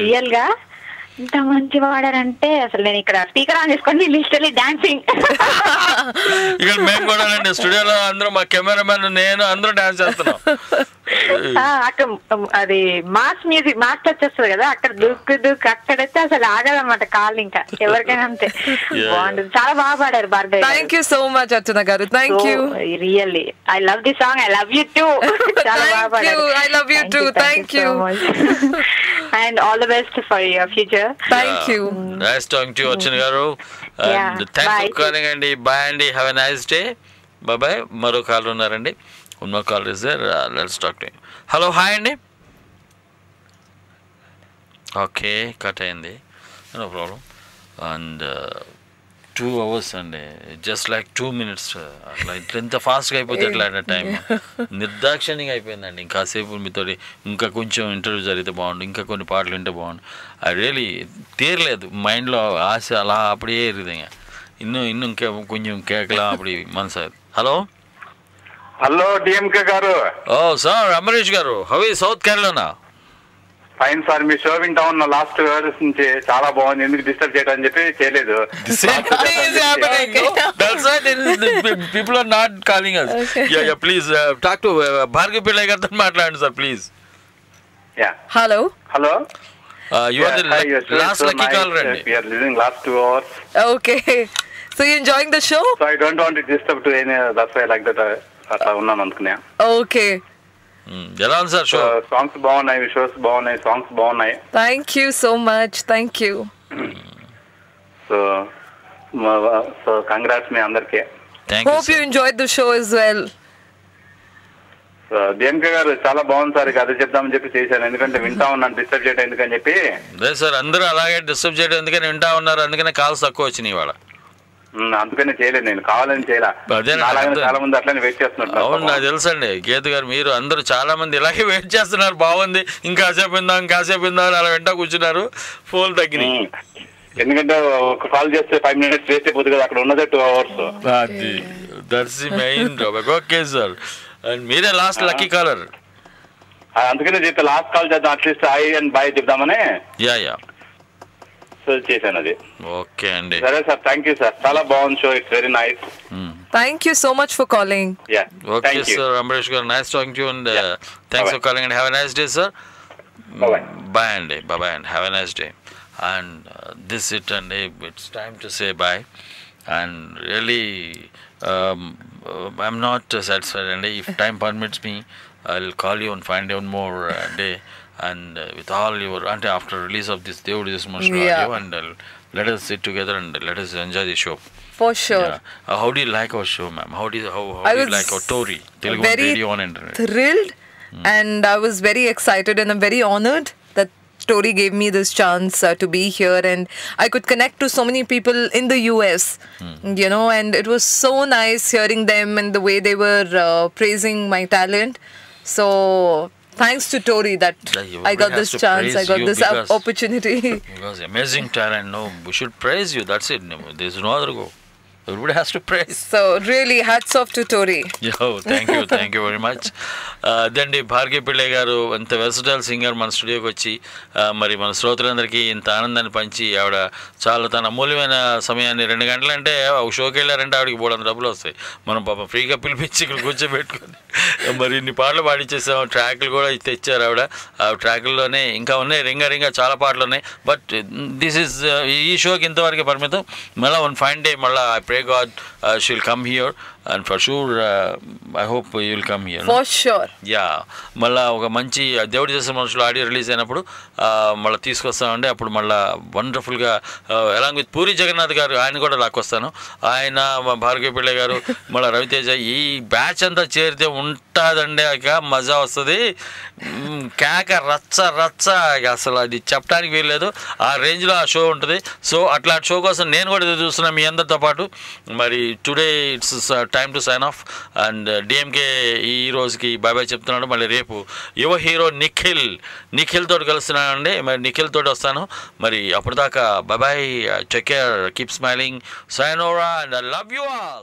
S17: రియల్ గా ఇంత మంచి వాడారంటే అసలు నేను ఇక్కడ స్పీకర్ ఆన్ చేసుకొని లిస్టలీ డాన్సింగ్.
S1: ఇక్కడ మేము కూడా అండి స్టూడియోలో అందరూ మా కెమెరామెన్ నేను అందరూ డాన్స్ చేస్తున్నాం.
S17: అక్కడ అది మాస్ మ్యూజిక్ మాస్ టచ్ వస్తుంది కదా అక్కడ దుక్కు దుక్కు అక్కడైతే అసలు ఆగదన్నమాట కాళ్ళు ఇంకా ఎవరికైనా అంతే. బాగుంటుంది, చాలా బాగా పాడారు Bhargavi.
S12: Thank you so much Archana garu. Thank you
S17: really. I love the song. I love you too. చాలా బాగా పాడారు.
S12: I love you too. Thank you
S17: and all the best for your future.
S12: Thank you.
S1: Nice talking to Archana garu and thanks for calling అండి. Bye అండి. Have a nice day. Bye bye. మరో call ఉన్నారండి. ఉన్న call is there. Let's talk to. Hello hi అండి. Okay cut అయింది. No problem. And 2 hours అండి. Just like 2 minutes అట్లా ఇట్లా ఎంత ఫాస్ట్గా అయిపోతే ఎట్లా అనే టైం నిర్దాక్షిణ్యంగా అయిపోయిందండి. ఇంకాసేపు మీతో ఇంకా కొంచెం ఇంటర్వ్యూ జరిగితే బాగుండు, ఇంకా కొన్ని పాటలు వింటే బాగుండు. అది రియలీ తీరలేదు మైండ్లో ఆశ అలా అప్పుడే ఏరిదిగా இன்னும் ఇంకా కొంచెం కేకలా అప్పుడు మనసు. హలో
S16: హలో డిఎంకే గారు.
S1: ఓ sir Amarish garu. How is south కేరళనా?
S16: Fine sir. మీ షో వింటా ఉన్న లాస్ట్ అవర్స్ నుంచి చాలా బాగుంది. ఎందుకు డిస్టర్బ్ చేయడం అని చెప్పి చేయలేదు.
S1: People are not calling us. Yeah please talk to Bhargavi Pillaiah గారితో మాట్లాడండి sir please.
S19: Yeah.
S12: Hello.
S19: Hello.
S1: You are the last lucky caller.
S19: We are listening last 2 hours.
S12: Okay. So you enjoying the show?
S19: So I don't want to disturb to any. That's why I like that. అట్లా ఉన్నాను అనుకున్నా.
S12: Okay.
S1: ఎలా ఉంది sir show?
S19: Songs బాగున్నాయి, shows బాగున్నాయి, songs బాగున్నాయి.
S12: Thank you so much. Thank you.
S19: So congrats మీ అందరికి.
S12: Hope you enjoyed the show as well.
S19: DMK గారు చాలా బాగుంది సార్, అదే చెప్దామని చెప్పి చేశాను. ఎందుకంటే వింటా ఉన్నాను, డిస్టర్బ్ చేయడం ఎందుకని చెప్పి.
S1: లేదు సార్, అందరూ అలాగే డిస్టర్బ్ చేయడం ఎందుకని వింటా ఉన్నారు, అందుకనే కాల్స్ తక్కువ వచ్చినాయి ఇవాళ.
S19: అందుకనే చేయలేదు, నేను కావాలని చేయలే. చాలా మంది అట్లనే వెయిట్ చేస్తున్నారు.
S1: అవును, నాకు తెలుసు అండి గీత గారు, మీరు అందరూ చాలా మంది ఇలాగే వెయిట్ చేస్తున్నారు. బాగుంది, ఇంకాసేపు ఇందాం అలా వెంట కూర్చున్నారు. ఫోన్ తగ్గినాయి.
S19: ఎందుకంటే ఒక కాల్ చేస్తే 5 minutes వేస్ట్ అయిపోతుంది కదా, అక్కడ ఉన్నదే 2 hours.
S1: అది that's the main topic. Okay sir, and మీరే లాస్ట్ లక్కీ కాలర్.
S19: అందుకనే చెప్పి లాస్ట్ కాల్ చేద్దాం, అట్లీస్ట్ ఐ అండ్ బాయ్ చెప్దామని.
S1: యా
S19: సో చేశాను అది.
S1: ఓకే అండి.
S19: సరే సార్, థ్యాంక్ యూ సార్, చాలా బాగుంది show, it's very nice.
S12: Thank you so much for calling.
S19: Yeah.
S1: Okay, sir. Ambesh garu, nice talking to you, and thanks for calling, and have a nice day, sir.
S19: Bye.
S1: Bye, and bye, and have a nice day. And this it, and it's time to say bye. And really, I'm not satisfied, and if time permits me, I'll call you and find out more day. And with all your, and after release of this Devudi Desmond audio, and let us sit together and let us enjoy the show.
S12: For sure.
S1: Yeah. How do you like our show, ma'am? How do you like our Tori? Telugu radio on internet.
S12: Thrilled, and I was very excited, and I'm very honored that Tori gave me this chance to be here, and I could connect to so many people in the US, you know, and it was so nice hearing them and the way they were praising my talent. So thanks to Tori that I got this chance, I got this opportunity.
S1: Because amazing talent, no, we should praise you, that's it. There's no other go. Everybody has to praise.
S12: So really, hats off to Tori.
S1: Yo, thank you very much. Then Bhargavi Pillai garu anta versatile singer మన స్టూడియోకి వచ్చి మరి మన శ్రోతలందరికీ ఇంత ఆనందాన్ని పంచి ఆవిడ చాలా తన అమూల్యమైన సమయాన్ని 2 గంటలు అంటే ఒక షోకి వెళ్ళారంటే ఆవిడకి 300 డబ్బులు వస్తాయి. మనం పాపం ఫ్రీగా పిలిపించి ఇక్కడ కూర్చోబెట్టుకొని మరి ఇన్ని పాటలు పాడిచ్చేసాం. ట్రాక్లు కూడా తెచ్చారు ఆవిడ. ఆ ట్రాక్ల్లోనే ఇంకా ఉన్నాయి, రింగా చాలా పాటలు ఉన్నాయి. బట్ దిస్ ఈజ్ ఈ షోకి ఇంతవరకు పరిమితం. మళ్ళీ వన్ ఫైన్ డే మళ్ళీ I pray God she'll come here, and for sure I hope you'll come here.
S12: For sure.
S1: Yeah. మళ్ళీ ఒక మంచి దేవుడు చేసే మనుషులు ఆడియో రిలీజ్ అయినప్పుడు మళ్ళీ తీసుకొస్తామండి. అప్పుడు మళ్ళీ వండర్ఫుల్గా అలాంగ్ విత్ పూరి జగన్నాథ్ గారు, ఆయన కూడా లాక్కొస్తాను. ఆయన భార్గవి పిళ్ళై గారు, మళ్ళీ రవితేజ, ఈ బ్యాచ్ అంతా చేరితే ఉంటుందండి, ఇక మజా వస్తుంది. కేక రచ్చ అసలు అది చెప్పడానికి వీల్లేదు. ఆ రేంజ్లో ఆ షో ఉంటుంది. సో అట్లాంటి షో కోసం నేను కూడా ఇది చూస్తున్నాను మీ అందరితో పాటు. మరి today it's time to sign off, and DMK ఈ రోజుకి బాయ్ చెప్తున్నాడు. మళ్ళీ రేపు యువ హీరో నిఖిల్ తోటి కలుస్తున్నానండి. మరి నిఖిల్ తోటి వస్తాను. మరి అప్పటిదాకా bye, take care, keep smiling, sayonara, and I love you all.